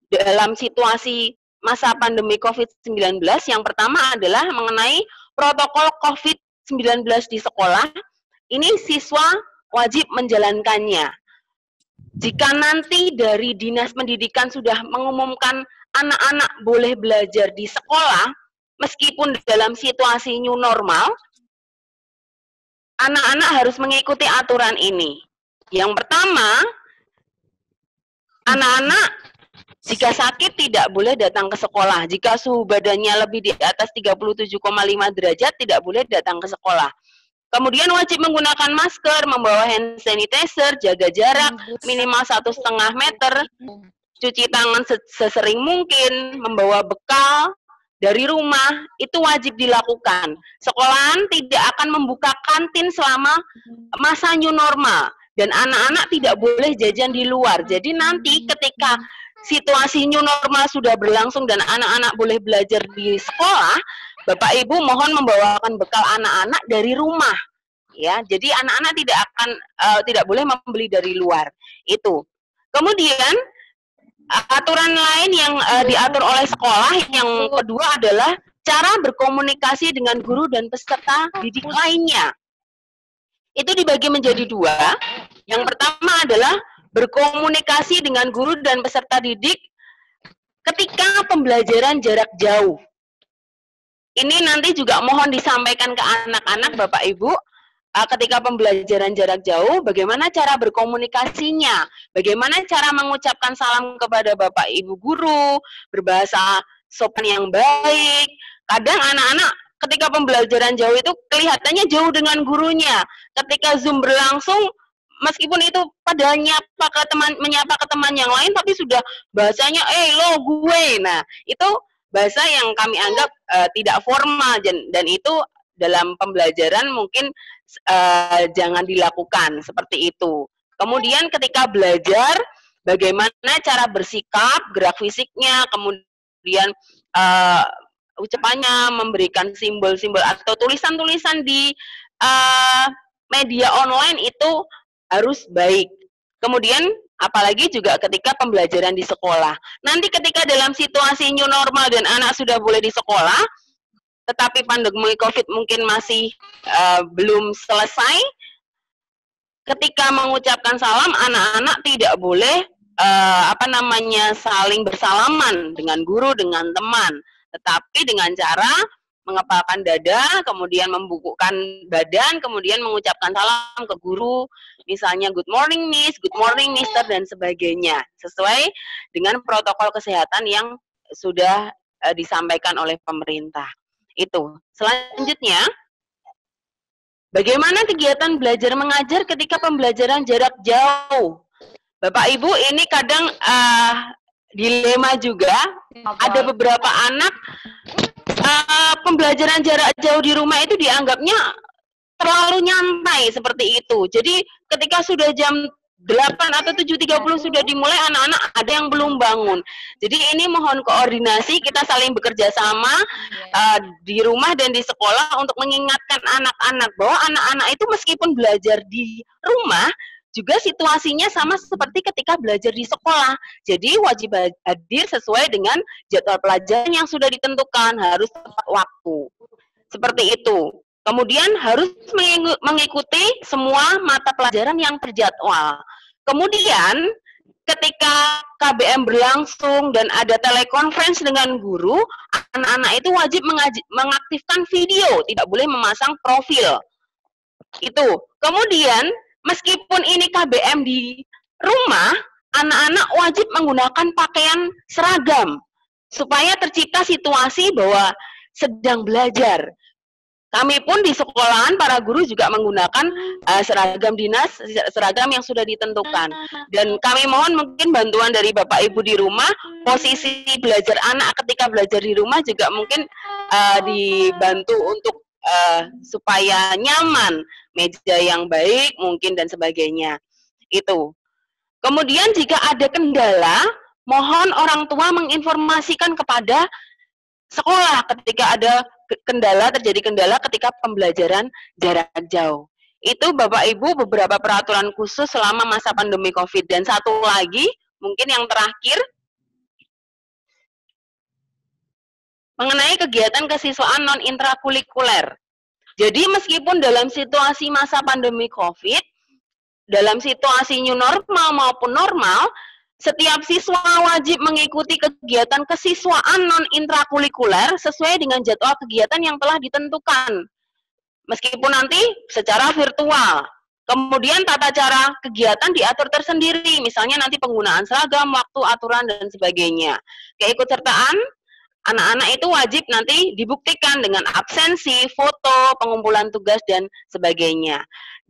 dalam situasi masa pandemi COVID-19. Yang pertama adalah mengenai protokol COVID-19 di sekolah. Ini siswa wajib menjalankannya. Jika nanti dari Dinas Pendidikan sudah mengumumkan anak-anak boleh belajar di sekolah, meskipun dalam situasi new normal, anak-anak harus mengikuti aturan ini. Yang pertama, anak-anak jika sakit tidak boleh datang ke sekolah. Jika suhu badannya lebih di atas 37,5 derajat tidak boleh datang ke sekolah. Kemudian wajib menggunakan masker, membawa hand sanitizer, jaga jarak minimal 1,5 meter, cuci tangan sesering mungkin, membawa bekal dari rumah, itu wajib dilakukan. Sekolahan tidak akan membuka kantin selama masa new normal. Dan anak-anak tidak boleh jajan di luar. Jadi nanti ketika situasi new normal sudah berlangsung dan anak-anak boleh belajar di sekolah, Bapak Ibu mohon membawakan bekal anak-anak dari rumah, ya. Jadi anak-anak tidak boleh membeli dari luar. Itu. Kemudian aturan lain yang diatur oleh sekolah yang kedua adalah cara berkomunikasi dengan guru dan peserta didik lainnya. Itu dibagi menjadi dua. Yang pertama adalah berkomunikasi dengan guru dan peserta didik ketika pembelajaran jarak jauh. Ini nanti juga mohon disampaikan ke anak-anak, Bapak Ibu, ketika pembelajaran jarak jauh, bagaimana cara berkomunikasinya, bagaimana cara mengucapkan salam kepada Bapak Ibu guru, berbahasa sopan yang baik. Kadang anak-anak ketika pembelajaran jauh itu kelihatannya jauh dengan gurunya. Ketika Zoom berlangsung, meskipun itu padahal menyapa ke teman yang lain, tapi sudah bahasanya, lo gue. Nah, itu bahasa yang kami anggap tidak formal, dan itu dalam pembelajaran mungkin jangan dilakukan seperti itu. Kemudian ketika belajar, bagaimana cara bersikap, gerak fisiknya, kemudian ucapannya, memberikan simbol-simbol atau tulisan-tulisan di media online itu harus baik. Kemudian apalagi juga ketika pembelajaran di sekolah. Nanti ketika dalam situasi new normal dan anak sudah boleh di sekolah, tetapi pandemi COVID mungkin masih belum selesai, ketika mengucapkan salam, anak-anak tidak boleh saling bersalaman dengan guru, dengan teman, tetapi dengan cara mengepalkan dada, kemudian membungkukkan badan, kemudian mengucapkan salam ke guru, misalnya good morning miss, good morning mister, dan sebagainya, sesuai dengan protokol kesehatan yang sudah disampaikan oleh pemerintah. Itu. Selanjutnya, bagaimana kegiatan belajar mengajar ketika pembelajaran jarak jauh? Bapak Ibu, ini kadang dilema juga. Ada beberapa anak pembelajaran jarak jauh di rumah itu dianggapnya terlalu nyantai seperti itu. Jadi ketika sudah jam 8 atau 7.30 sudah dimulai, anak-anak ada yang belum bangun. Jadi ini mohon koordinasi, kita saling bekerja sama di rumah dan di sekolah untuk mengingatkan anak-anak bahwa anak-anak itu meskipun belajar di rumah, juga situasinya sama seperti ketika belajar di sekolah. Jadi wajib hadir sesuai dengan jadwal pelajaran yang sudah ditentukan, harus tepat waktu. Seperti itu. Kemudian harus mengikuti semua mata pelajaran yang terjadwal. Kemudian ketika KBM berlangsung dan ada telekonferensi dengan guru, anak-anak itu wajib mengaktifkan video, tidak boleh memasang profil. Itu. Kemudian, meskipun ini KBM di rumah, anak-anak wajib menggunakan pakaian seragam supaya tercipta situasi bahwa sedang belajar. Kami pun di sekolahan, para guru juga menggunakan seragam dinas, seragam yang sudah ditentukan. Dan kami mohon mungkin bantuan dari Bapak Ibu di rumah, posisi belajar anak ketika belajar di rumah juga mungkin dibantu untuk supaya nyaman, meja yang baik mungkin dan sebagainya. Itu. Kemudian jika ada kendala, mohon orang tua menginformasikan kepada sekolah ketika ada terjadi kendala ketika pembelajaran jarak jauh. Itu Bapak Ibu beberapa peraturan khusus selama masa pandemi COVID. Dan satu lagi, mungkin yang terakhir, mengenai kegiatan kesiswaan non-intrakurikuler. Jadi meskipun dalam situasi masa pandemi COVID, dalam situasi new normal maupun normal, setiap siswa wajib mengikuti kegiatan kesiswaan non-intrakurikuler sesuai dengan jadwal kegiatan yang telah ditentukan. Meskipun nanti secara virtual. Kemudian tata cara kegiatan diatur tersendiri, misalnya nanti penggunaan seragam, waktu, aturan, dan sebagainya. Keikutsertaan anak-anak itu wajib nanti dibuktikan dengan absensi, foto, pengumpulan tugas, dan sebagainya.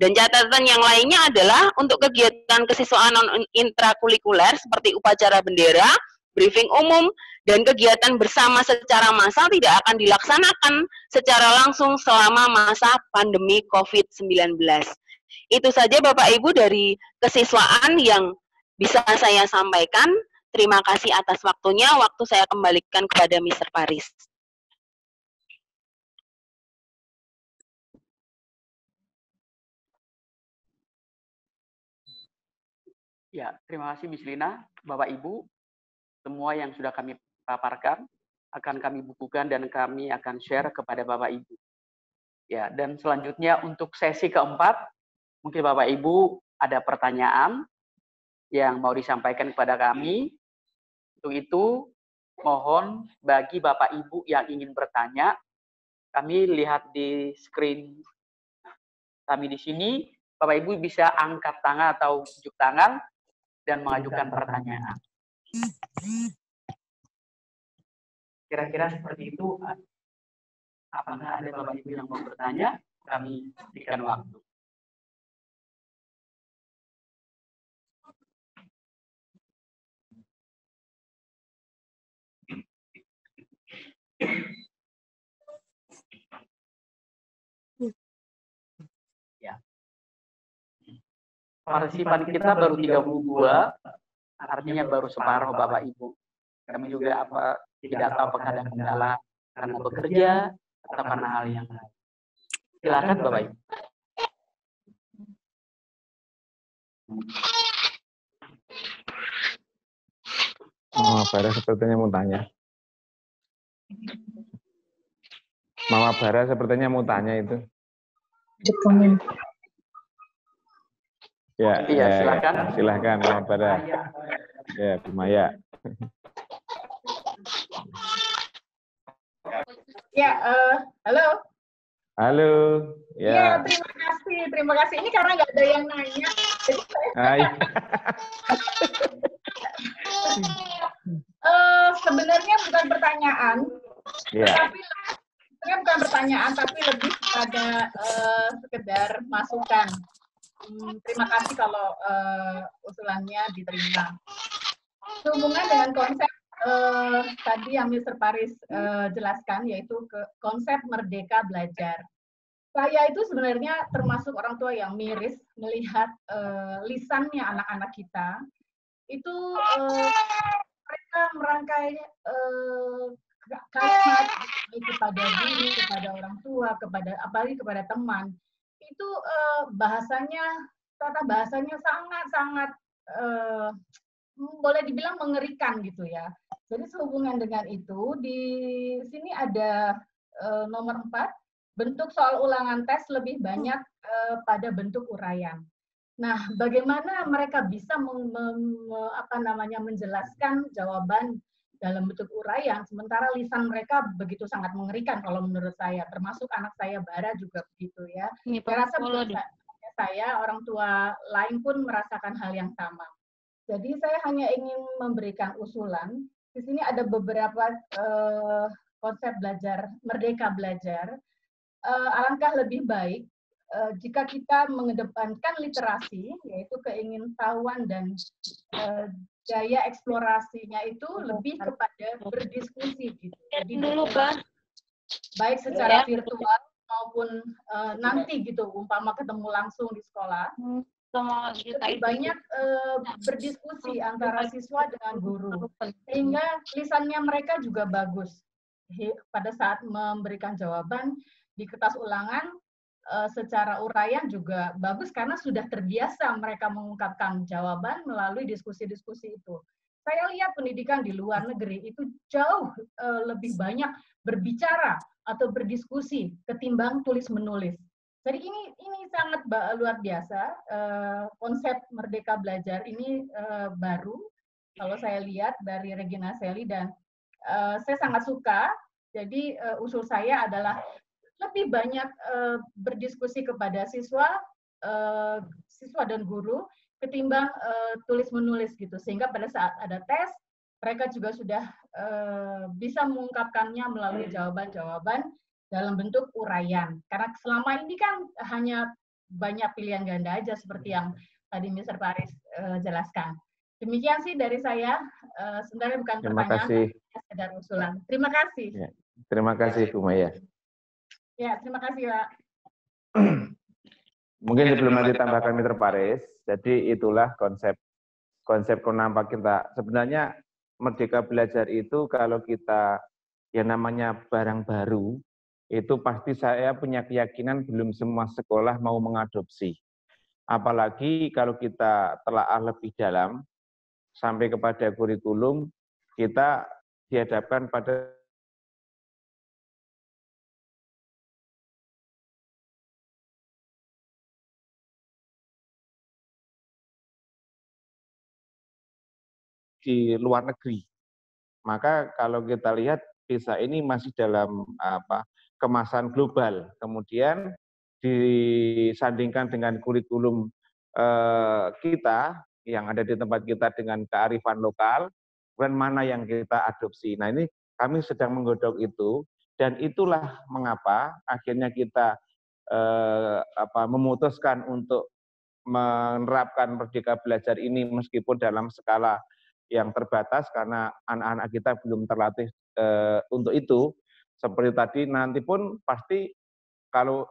Dan catatan yang lainnya adalah untuk kegiatan kesiswaan non-intrakurikuler seperti upacara bendera, briefing umum, dan kegiatan bersama secara massal tidak akan dilaksanakan secara langsung selama masa pandemi COVID-19. Itu saja Bapak Ibu dari kesiswaan yang bisa saya sampaikan. Terima kasih atas waktunya. Waktu saya kembalikan kepada Mr. Paris. Ya, terima kasih Miss Lina, Bapak Ibu. Semua yang sudah kami paparkan akan kami bukukan dan kami akan share kepada Bapak Ibu. Ya, dan selanjutnya untuk sesi keempat, mungkin Bapak Ibu ada pertanyaan yang mau disampaikan kepada kami. Untuk itu, mohon bagi Bapak Ibu yang ingin bertanya, kami lihat di screen kami di sini, Bapak Ibu bisa angkat tangan atau tunjuk tangan dan mengajukan pertanyaan. Kira-kira seperti itu. Apakah ada Bapak Ibu yang mau bertanya? Kami berikan waktu. Ya. Partisipan kita baru 32, artinya baru separuh Bapak Ibu. Kami juga tidak tahu apakah ada kendala karena bekerja atau karena hal yang lain. Silakan Bapak Ibu. Mama Bara sepertinya mau tanya. Mama Bara sepertinya mau tanya itu. Ya, iya, silakan. Ya, silakan Mama Bara. Ya, Bu Maya. Ya, halo. Halo. Ya, terima kasih. Ini karena nggak ada yang nanya. Jadi saya... sebenarnya bukan pertanyaan, tapi sebenarnya bukan pertanyaan, tapi lebih pada sekedar masukan. Terima kasih kalau usulannya diterima. Sehubungan dengan konsep tadi yang Mr. Paris jelaskan, yaitu konsep merdeka belajar. Saya itu sebenarnya termasuk orang tua yang miris melihat lisannya anak-anak kita. Itu mereka merangkai kalimat kepada guru, kepada orang tua, apalagi kepada teman. Itu tata bahasanya sangat-sangat boleh dibilang mengerikan gitu ya. Jadi sehubungan dengan itu, di sini ada nomor 4, bentuk soal ulangan tes lebih banyak pada bentuk uraian. Nah, bagaimana mereka bisa menjelaskan jawaban dalam bentuk uraian, sementara lisan mereka begitu sangat mengerikan kalau menurut saya, termasuk anak saya Bara juga begitu ya. Saya rasa saya, orang tua lain pun merasakan hal yang sama. Jadi saya hanya ingin memberikan usulan. Di sini ada beberapa konsep belajar, merdeka belajar. Alangkah lebih baik jika kita mengedepankan literasi, yaitu keingintahuan dan daya eksplorasinya itu lebih kepada berdiskusi gitu. Jadi baik secara virtual maupun nanti gitu, umpama ketemu langsung di sekolah. Lebih banyak berdiskusi antara siswa dengan guru, sehingga lisannya mereka juga bagus. Pada saat memberikan jawaban di kertas ulangan, secara uraian juga bagus karena sudah terbiasa mereka mengungkapkan jawaban melalui diskusi-diskusi itu. Saya lihat pendidikan di luar negeri itu jauh lebih banyak berbicara atau berdiskusi ketimbang tulis-menulis. Jadi ini sangat luar biasa, konsep merdeka belajar ini baru kalau saya lihat dari Regina Selly, dan saya sangat suka. Jadi usul saya adalah lebih banyak berdiskusi kepada siswa dan guru ketimbang tulis-menulis gitu, sehingga pada saat ada tes mereka juga sudah bisa mengungkapkannya melalui jawaban-jawaban dalam bentuk uraian. Karena selama ini kan hanya banyak pilihan ganda aja seperti yang tadi Mr. Faris jelaskan. Demikian sih dari saya, sebenarnya bukan pertanyaan, sekedar usulan. Terima kasih. Ya, terima kasih Bu Maya. Ya, terima kasih Pak. Mungkin sebelum nanti tambahkan Mr. Faris, jadi itulah konsep kenapa kita sebenarnya merdeka belajar itu kalau kita yang namanya barang baru, itu pasti saya punya keyakinan belum semua sekolah mau mengadopsi. Apalagi kalau kita telaah lebih dalam, sampai kepada kurikulum, kita dihadapkan pada di luar negeri. Maka kalau kita lihat PISA ini masih dalam kemasan global, kemudian disandingkan dengan kurikulum kita yang ada di tempat kita dengan kearifan lokal, dan mana yang kita adopsi. Nah ini kami sedang menggodok itu, dan itulah mengapa akhirnya kita memutuskan untuk menerapkan merdeka belajar ini meskipun dalam skala yang terbatas karena anak-anak kita belum terlatih untuk itu. Seperti tadi nanti pun pasti kalau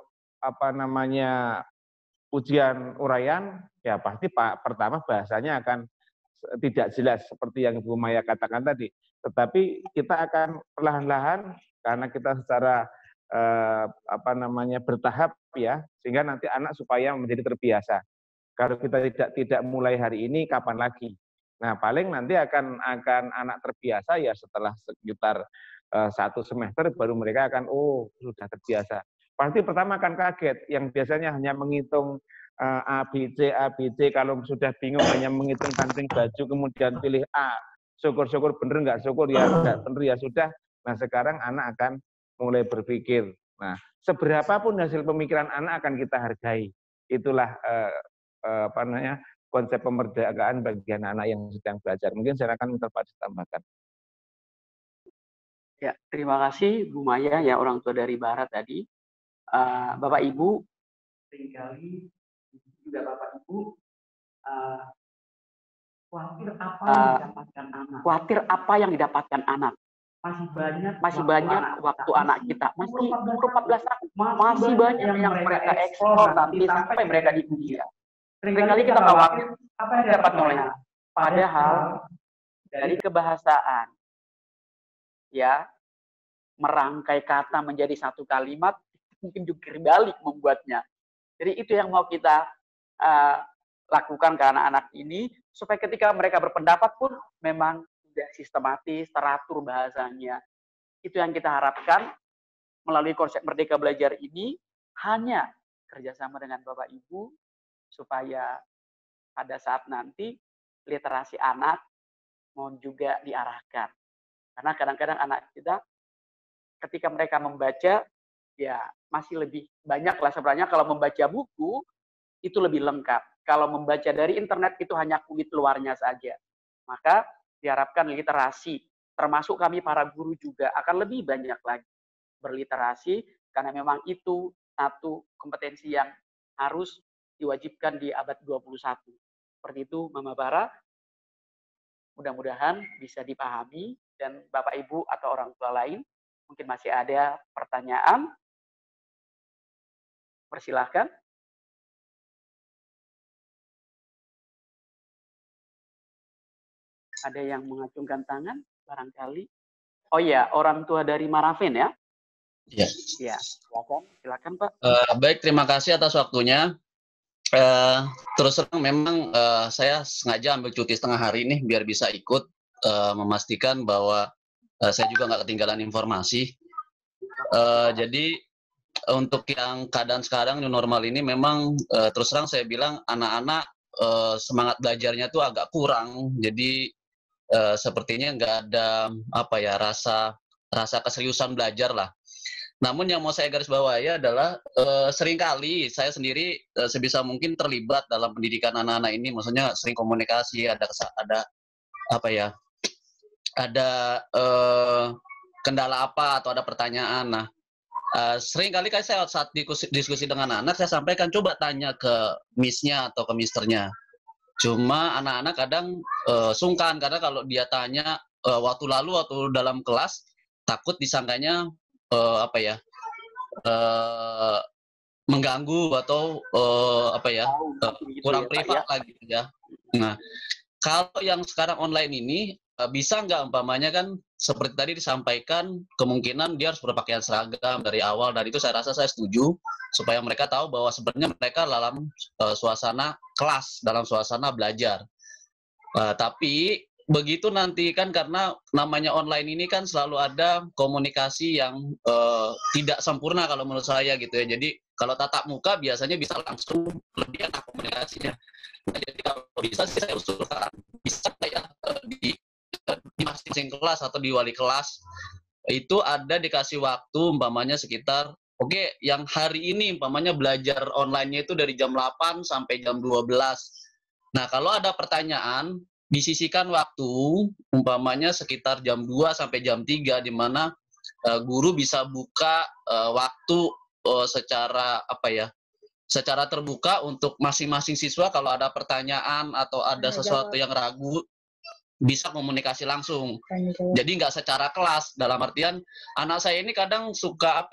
ujian uraian ya pasti pertama bahasanya akan tidak jelas seperti yang Ibu Maya katakan tadi. Tetapi kita akan perlahan-lahan karena kita secara bertahap ya, sehingga nanti anak supaya menjadi terbiasa. Kalau kita tidak mulai hari ini kapan lagi? Nah, paling nanti akan anak terbiasa ya setelah sekitar 1 semester baru mereka akan sudah terbiasa. Pasti pertama akan kaget, yang biasanya hanya menghitung ABC, kalau sudah bingung hanya menghitung kancing baju kemudian pilih A, syukur-syukur bener nggak, syukur ya nggak bener ya sudah. Nah, sekarang anak akan mulai berpikir. Nah, seberapapun hasil pemikiran anak akan kita hargai. Itulah konsep pemerdekaan bagi anak-anak yang sedang belajar. Mungkin silakan Mr. Faris tambahkan. Ya, terima kasih Bu Maya ya, orang tua dari Barat tadi. Bapak Ibu, seringkali juga Bapak Ibu khawatir apa yang didapatkan anak. Masih banyak waktu anak kita, masih umur 14 tahun, masih banyak yang mereka eksplor nanti sampai mereka di usia. Seringkali kita khawatir apa yang dapat oleh anak. Padahal dari kebahasaan, ya, merangkai kata menjadi satu kalimat, mungkin jungkir balik membuatnya. Jadi itu yang mau kita lakukan ke anak-anak ini, supaya ketika mereka berpendapat pun memang sudah sistematis, teratur bahasanya. Itu yang kita harapkan melalui konsep Merdeka Belajar ini, hanya kerjasama dengan Bapak Ibu, supaya pada saat nanti literasi anak mohon juga diarahkan. Karena kadang-kadang anak kita ketika mereka membaca, ya masih lebih banyak lah sebenarnya kalau membaca buku itu lebih lengkap. Kalau membaca dari internet itu hanya kulit luarnya saja. Maka diharapkan literasi, termasuk kami para guru juga akan lebih banyak lagi berliterasi, karena memang itu satu kompetensi yang harus diwajibkan di abad 21. Seperti itu, Mama Bara. Mudah-mudahan bisa dipahami, dan Bapak Ibu atau orang tua lain mungkin masih ada pertanyaan. Persilahkan. Ada yang mengacungkan tangan barangkali. Oh iya, orang tua dari Maraven ya? Ya. Ya, silakan Pak. Baik, terima kasih atas waktunya. Terus terang memang saya sengaja ambil cuti setengah hari ini biar bisa ikut memastikan bahwa saya juga nggak ketinggalan informasi. Jadi untuk yang keadaan sekarang new normal ini memang terus terang saya bilang anak-anak semangat belajarnya tuh agak kurang. Jadi sepertinya nggak ada rasa keseriusan belajar lah. Namun yang mau saya garis bawahi adalah seringkali saya sendiri sebisa mungkin terlibat dalam pendidikan anak-anak ini, maksudnya sering komunikasi, ada kendala apa atau ada pertanyaan. Nah, seringkali saya saat diskusi dengan anak, saya sampaikan coba tanya ke miss-nya atau ke misternya. Cuma anak-anak kadang sungkan karena kalau dia tanya waktu dalam kelas takut disangkanya mengganggu atau kurang privat lah gitu ya. Nah, kalau yang sekarang online ini bisa nggak umpamanya kan seperti tadi disampaikan kemungkinan dia harus berpakaian seragam dari awal, dan itu saya rasa saya setuju supaya mereka tahu bahwa sebenarnya mereka dalam suasana kelas, dalam suasana belajar. Tapi begitu nanti kan karena namanya online ini kan selalu ada komunikasi yang tidak sempurna kalau menurut saya gitu ya. Jadi kalau tatap muka biasanya bisa langsung lebih enak komunikasinya. Nah, jadi kalau bisa sih saya usulkan bisa ya di masing-masing kelas atau di wali kelas itu ada dikasih waktu umpamanya sekitar yang hari ini umpamanya belajar online-nya itu dari jam 8 sampai jam 12. Nah, kalau ada pertanyaan disisihkan waktu umpamanya sekitar jam 2 sampai jam 3 di mana guru bisa buka waktu secara terbuka untuk masing-masing siswa kalau ada pertanyaan atau ada sesuatu yang ragu bisa komunikasi langsung. Jadi nggak secara kelas, dalam artian anak saya ini kadang suka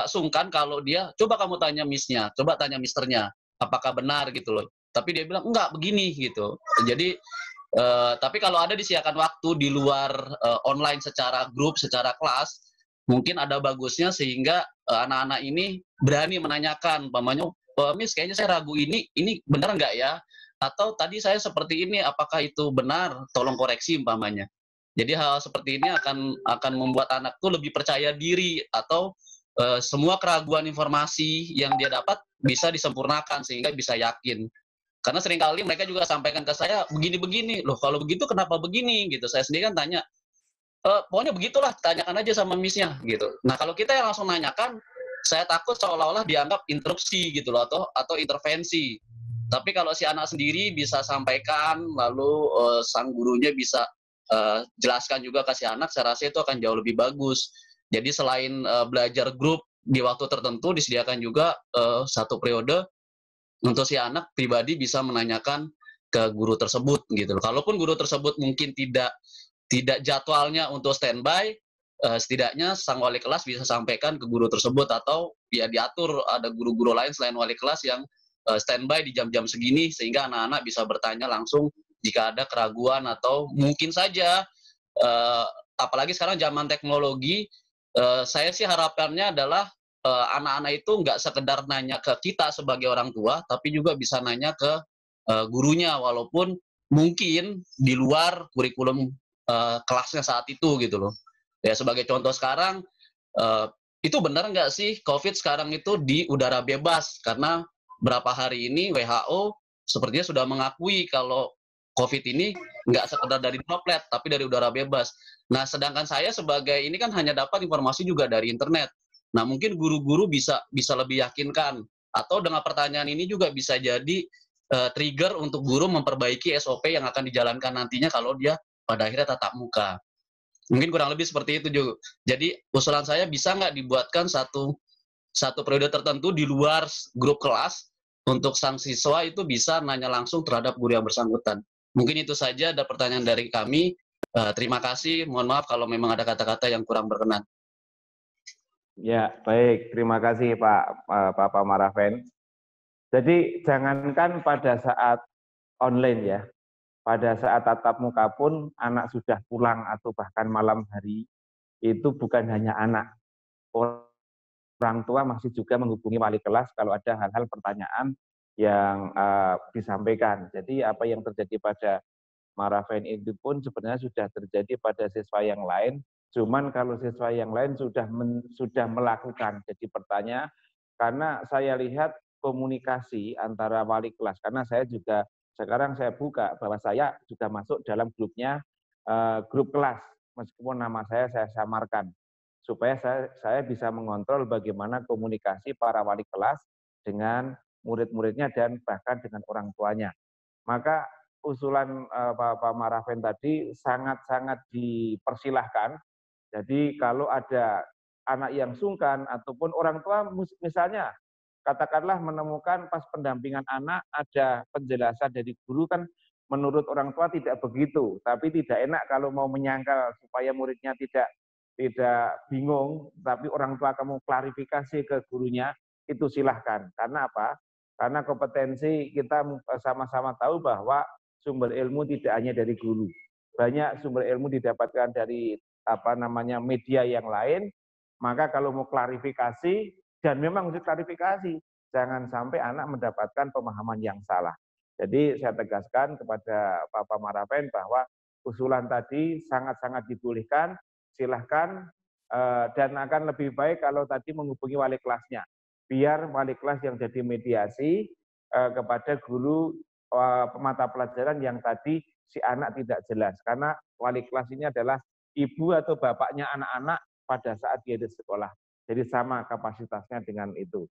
sungkan kalau dia coba kamu tanya miss-nya, coba tanya misternya, apakah benar gitu loh. Tapi dia bilang enggak begini gitu. Jadi tapi kalau ada disediakan waktu di luar online secara grup, secara kelas, mungkin ada bagusnya sehingga anak-anak ini berani menanyakan, umpamanya, Miss kayaknya saya ragu ini benar nggak ya? Atau tadi saya seperti ini, apakah itu benar? Tolong koreksi umpamanya. Jadi hal seperti ini akan membuat anak tuh lebih percaya diri atau semua keraguan informasi yang dia dapat bisa disempurnakan sehingga bisa yakin. Karena seringkali mereka juga sampaikan ke saya begini-begini, loh kalau begitu kenapa begini gitu. Saya sendiri kan tanya, pokoknya begitulah, tanyakan aja sama miss-nya gitu. Nah kalau kita yang langsung nanyakan, saya takut seolah-olah dianggap interupsi gitu loh atau intervensi. Tapi kalau si anak sendiri bisa sampaikan, lalu sang gurunya bisa jelaskan juga ke si anak, saya rasa itu akan jauh lebih bagus. Jadi selain belajar grup di waktu tertentu, disediakan juga satu periode untuk si anak pribadi bisa menanyakan ke guru tersebut gitu loh. Kalaupun guru tersebut mungkin tidak jadwalnya untuk standby, setidaknya sang wali kelas bisa sampaikan ke guru tersebut atau ya diatur ada guru-guru lain selain wali kelas yang standby di jam-jam segini sehingga anak-anak bisa bertanya langsung jika ada keraguan atau mungkin saja apalagi sekarang zaman teknologi, saya sih harapannya adalah anak-anak itu nggak sekedar nanya ke kita sebagai orang tua, tapi juga bisa nanya ke gurunya walaupun mungkin di luar kurikulum kelasnya saat itu gitu loh. Ya sebagai contoh sekarang itu benar nggak sih COVID sekarang itu di udara bebas, karena berapa hari ini WHO sepertinya sudah mengakui kalau COVID ini nggak sekedar dari droplet, tapi dari udara bebas. Nah, sedangkan saya sebagai ini kan hanya dapat informasi juga dari internet. Nah, mungkin guru-guru bisa lebih yakinkan, atau dengan pertanyaan ini juga bisa jadi trigger untuk guru memperbaiki SOP yang akan dijalankan nantinya kalau dia pada akhirnya tatap muka. Mungkin kurang lebih seperti itu juga. Jadi usulan saya, bisa nggak dibuatkan satu periode tertentu di luar grup kelas untuk sang siswa itu bisa nanya langsung terhadap guru yang bersangkutan. Mungkin itu saja, ada pertanyaan dari kami. Terima kasih, mohon maaf kalau memang ada kata-kata yang kurang berkenan. Ya, baik. Terima kasih Pak Marafen. Jadi jangankan pada saat online ya, pada saat tatap muka pun anak sudah pulang atau bahkan malam hari, itu bukan hanya anak. Orang tua masih juga menghubungi wali kelas kalau ada hal-hal pertanyaan yang disampaikan. Jadi apa yang terjadi pada Marafen itu pun sebenarnya sudah terjadi pada siswa yang lain. Cuman kalau siswa yang lain sudah melakukan. Jadi pertanyaan, karena saya lihat komunikasi antara wali kelas, karena saya juga sekarang saya buka bahwa saya juga masuk dalam grupnya grup kelas, meskipun nama saya samarkan, supaya saya bisa mengontrol bagaimana komunikasi para wali kelas dengan murid-muridnya dan bahkan dengan orang tuanya. Maka usulan Pak Marafen tadi sangat-sangat dipersilahkan. Jadi kalau ada anak yang sungkan ataupun orang tua misalnya katakanlah menemukan pas pendampingan anak ada penjelasan dari guru, kan menurut orang tua tidak begitu, tapi tidak enak kalau mau menyangkal supaya muridnya tidak bingung, tapi orang tua kamu klarifikasi ke gurunya, itu silahkan. Karena apa? Karena kompetensi kita sama-sama tahu bahwa sumber ilmu tidak hanya dari guru. Banyak sumber ilmu didapatkan dari media yang lain. Maka kalau mau klarifikasi, dan memang harus klarifikasi, jangan sampai anak mendapatkan pemahaman yang salah. Jadi saya tegaskan kepada Pak Marafen bahwa usulan tadi sangat-sangat dibolehkan, silahkan, dan akan lebih baik kalau tadi menghubungi wali kelasnya. Biar wali kelas yang jadi mediasi kepada guru mata pelajaran yang tadi si anak tidak jelas. Karena wali kelas ini adalah ibu atau bapaknya anak-anak pada saat dia di sekolah. Jadi sama kapasitasnya dengan itu.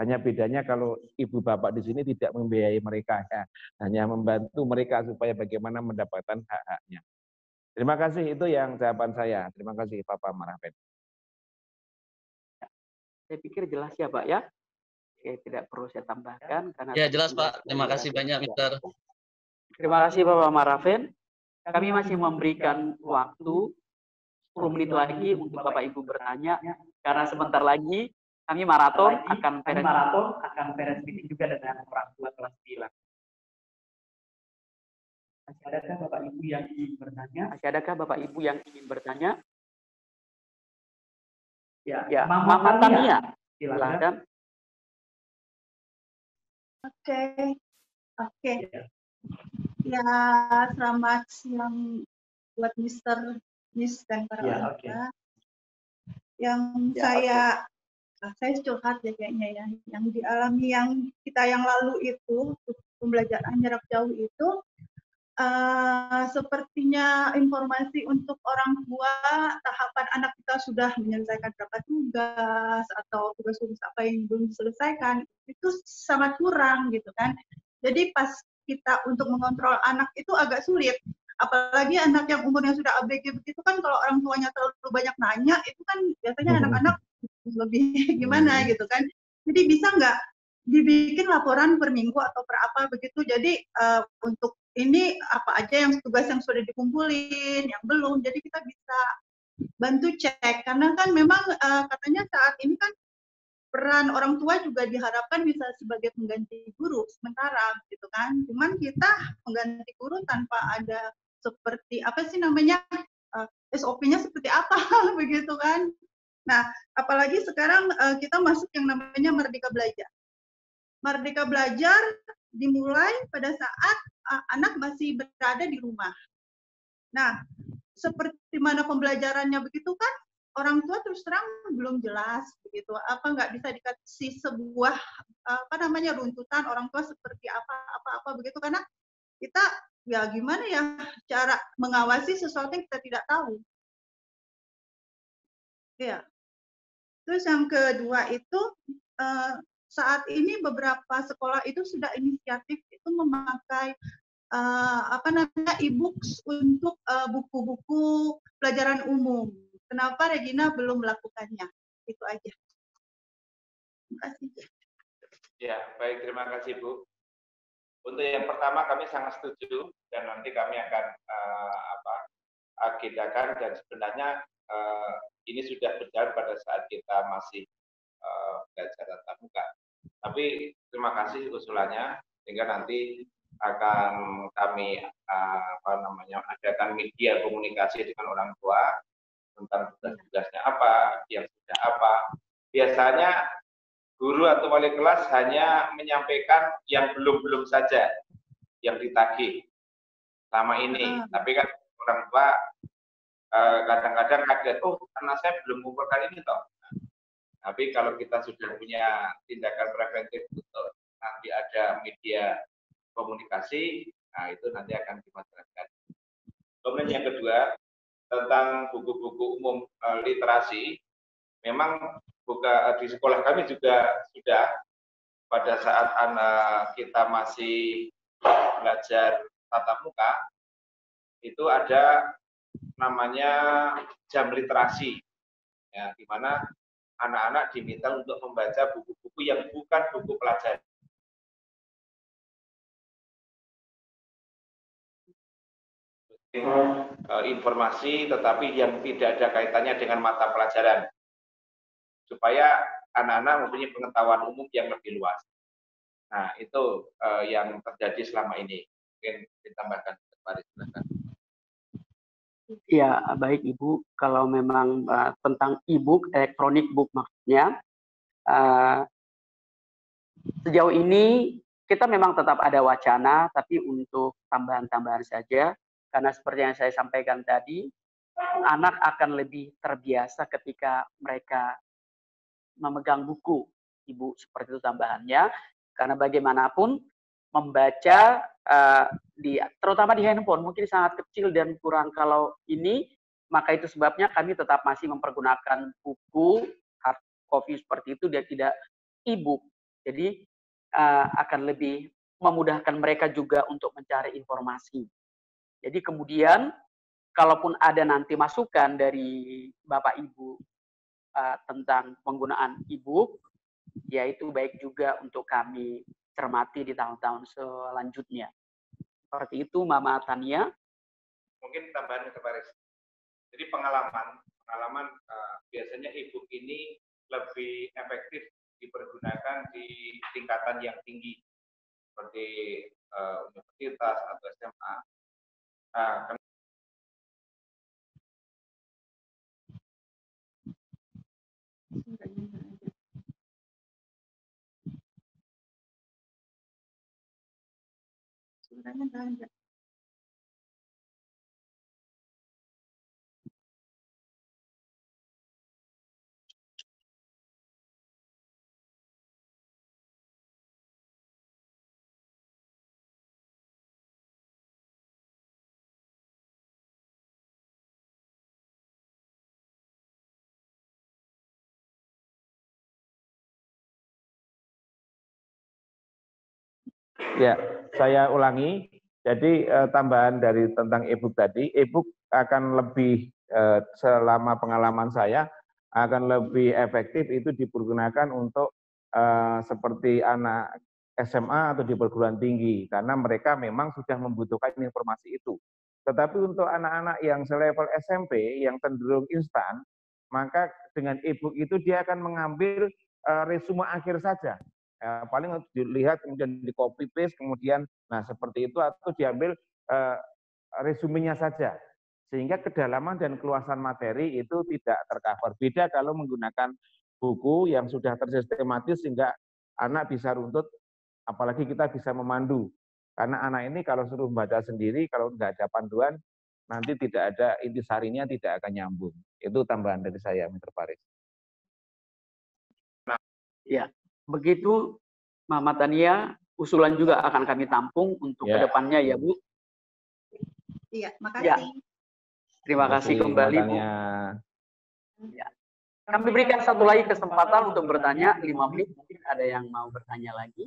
Hanya bedanya kalau ibu bapak di sini tidak membiayai mereka, ya. Hanya membantu mereka supaya bagaimana mendapatkan hak-haknya. Terima kasih, itu yang jawaban saya. Terima kasih Bapak Marafen. Saya pikir jelas ya Pak ya. Oke, tidak perlu saya tambahkan. Karena ya jelas Pak, terima kasih banyak Mister. Terima kasih Bapak Marafen. Kami masih memberikan waktu 10 menit lagi untuk Bapak Ibu bertanya, karena sebentar lagi kami maraton akan parents meeting juga dengan orang tua kelas 9. Masih adakah Bapak Ibu yang ingin bertanya? Ya, Mama Tania, silakan. Oke. Ya, selamat siang buat Mr. Miss dan para orang tua. Yang saya curhat ya kayaknya ya, yang dialami yang kita yang lalu itu, pembelajaran jarak jauh itu, sepertinya informasi untuk orang tua, tahapan anak kita sudah menyelesaikan berapa tugas atau tugas-tugas apa yang belum diselesaikan, itu sangat kurang gitu kan. Jadi pas kita untuk mengontrol anak itu agak sulit. Apalagi anak yang umurnya sudah ABG begitu kan, kalau orang tuanya terlalu banyak nanya, itu kan biasanya anak-anak lebih gimana gitu kan. Jadi bisa nggak dibikin laporan per minggu atau per apa begitu. Jadi untuk ini apa aja yang tugas yang sudah dikumpulin, yang belum, jadi kita bisa bantu cek. Karena kan memang katanya saat ini kan peran orang tua juga diharapkan bisa sebagai pengganti guru sementara gitu kan. Cuman kita pengganti guru tanpa ada seperti apa sih namanya SOP-nya seperti apa begitu kan. Nah, apalagi sekarang kita masuk yang namanya Merdeka Belajar. Merdeka Belajar dimulai pada saat anak masih berada di rumah. Nah, seperti mana pembelajarannya begitu kan, orang tua terus terang belum jelas begitu, apa nggak bisa dikasih sebuah runtutan orang tua seperti apa begitu, karena kita ya gimana ya cara mengawasi sesuatu yang kita tidak tahu. Ya. Terus yang kedua itu saat ini beberapa sekolah itu sudah inisiatif itu memakai e-books untuk buku-buku pelajaran umum. Kenapa Regina belum melakukannya? Itu aja. Terima kasih. Ya, baik, terima kasih Bu. Untuk yang pertama kami sangat setuju dan nanti kami akan agendakan, dan sebenarnya ini sudah berjalan pada saat kita masih belajar tatap muka. Tapi terima kasih usulannya, sehingga nanti akan kami adakan media komunikasi dengan orang tua tentang tugas-tugasnya apa, yang sudah apa. Biasanya guru atau wali kelas hanya menyampaikan yang belum-belum saja yang ditagih selama ini. Tapi kan orang tua kadang-kadang kaget, oh anak saya belum mengumpulkan ini toh. Tapi kalau kita sudah punya tindakan preventif untuk nanti ada media komunikasi, nah itu nanti akan dimasalahkan. Kemudian yang kedua, tentang buku-buku umum literasi, memang di sekolah kami juga sudah pada saat anak kita masih belajar tatap muka, itu ada namanya jam literasi, ya, di mana anak-anak diminta untuk membaca buku-buku yang bukan buku pelajaran. Informasi tetapi yang tidak ada kaitannya dengan mata pelajaran, supaya anak-anak mempunyai pengetahuan umum yang lebih luas. Nah, itu yang terjadi selama ini. Mungkin ditambahkan, Pak Aris, silakan. Ya, baik Ibu. Kalau memang tentang e-book, elektronik book maksudnya, sejauh ini kita memang tetap ada wacana, tapi untuk tambahan-tambahan saja. Karena seperti yang saya sampaikan tadi, anak akan lebih terbiasa ketika mereka memegang buku, Ibu, seperti itu tambahannya. Karena bagaimanapun membaca terutama di handphone mungkin sangat kecil dan kurang. Kalau ini, maka itu sebabnya kami tetap masih mempergunakan buku hard copy seperti itu dan tidak e-book. Jadi akan lebih memudahkan mereka juga untuk mencari informasi. Jadi kemudian kalaupun ada nanti masukan dari Bapak Ibu tentang penggunaan e-book, ya itu baik juga untuk kami cermati di tahun-tahun selanjutnya. Seperti itu, Mama Tania. Mungkin tambahan ke Paris. Jadi pengalaman biasanya e-book ini lebih efektif dipergunakan di tingkatan yang tinggi seperti universitas atau SMA. Suaranya nggak ada. Ya, saya ulangi. Jadi tambahan dari tentang e-book tadi, e-book akan lebih selama pengalaman saya akan lebih efektif itu dipergunakan untuk seperti anak SMA atau di perguruan tinggi, karena mereka memang sudah membutuhkan informasi itu. Tetapi untuk anak-anak yang selevel SMP yang cenderung instan, maka dengan e-book itu dia akan mengambil resume akhir saja. Paling dilihat kemudian di copy paste kemudian seperti itu, atau diambil resumenya saja, sehingga kedalaman dan keluasan materi itu tidak tercover. Beda kalau menggunakan buku yang sudah tersistematis sehingga anak bisa runtut, apalagi kita bisa memandu, karena anak ini kalau suruh membaca sendiri, kalau nggak ada panduan nanti tidak ada intisarinya, tidak akan nyambung. Itu tambahan dari saya, Mr. Faris. Ya, begitu Mama Tania, usulan juga akan kami tampung untuk kedepannya ya Bu. Iya, makasih. Ya. Terima kasih kembali Bu. Ya. Kami berikan satu lagi kesempatan untuk bertanya, 5 menit, mungkin ada yang mau bertanya lagi.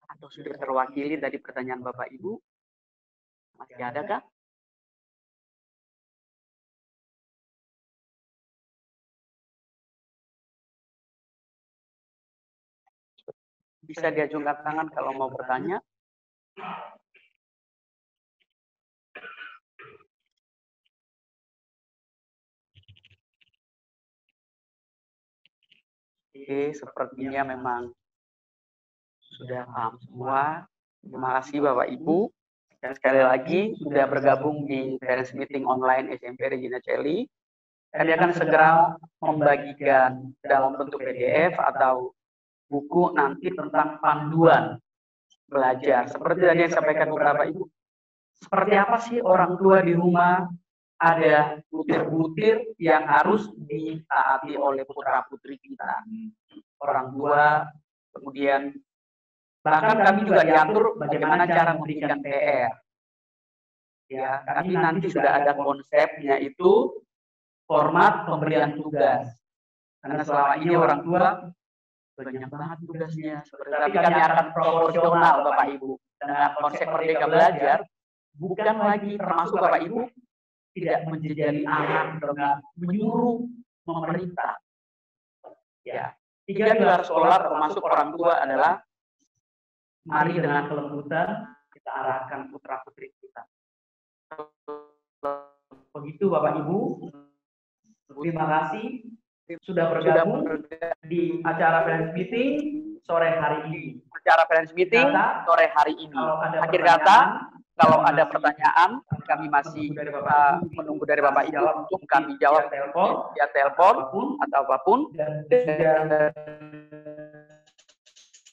Atau sudah terwakili dari pertanyaan Bapak Ibu? Masih ada kah? Bisa diacungkan tangan kalau mau bertanya. Oke, sepertinya memang sudah paham semua. Terima kasih Bapak Ibu. Dan sekali lagi sudah bergabung di Parents Meeting Online SMP Regina Coeli. Kami akan segera membagikan dalam bentuk PDF atau buku nanti tentang panduan belajar. Seperti tadi yang disampaikan beberapa Ibu. Seperti apa sih orang tua di rumah? Ada butir-butir yang harus ditaati oleh putra-putri kita. Orang tua, kemudian bahkan kami juga diatur bagaimana cara memberikan PR. Ya, kami nanti sudah ada konsepnya itu format pemberian tugas. Karena selama ini orang tua banyak banget tugasnya. Tapi kami akan proporsional Bapak Ibu dengan konsep Merdeka Belajar, bukan lagi termasuk Bapak Ibu tidak menjejali anak dengan menyuruh memerintah. Ya, 3 pilar sekolah termasuk orang tua adalah mari dengan kelembutan kita arahkan putra-putri kita. Begitu Bapak Ibu. Terima kasih sudah bergabung di acara Parents Meeting sore hari ini. Acara Parents Meeting sore hari ini. Akhir kata, kalau ada pertanyaan, kami masih menunggu dari Bapak Ibu untuk kami jawab via telepon atau apapun. Dan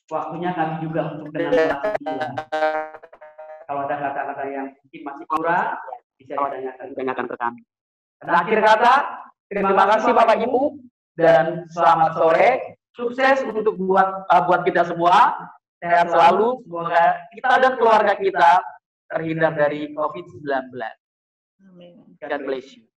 waktunya kami juga untuk dengan kalau ada kata-kata yang mungkin masih kurang, bisa ditanyakan ke kami. Dan akhir kata, terima kasih Bapak Ibu dan selamat sore. Sukses untuk buat kita semua. Sehat selalu. Semoga kita dan keluarga kita terhindar dari COVID-19. God bless you.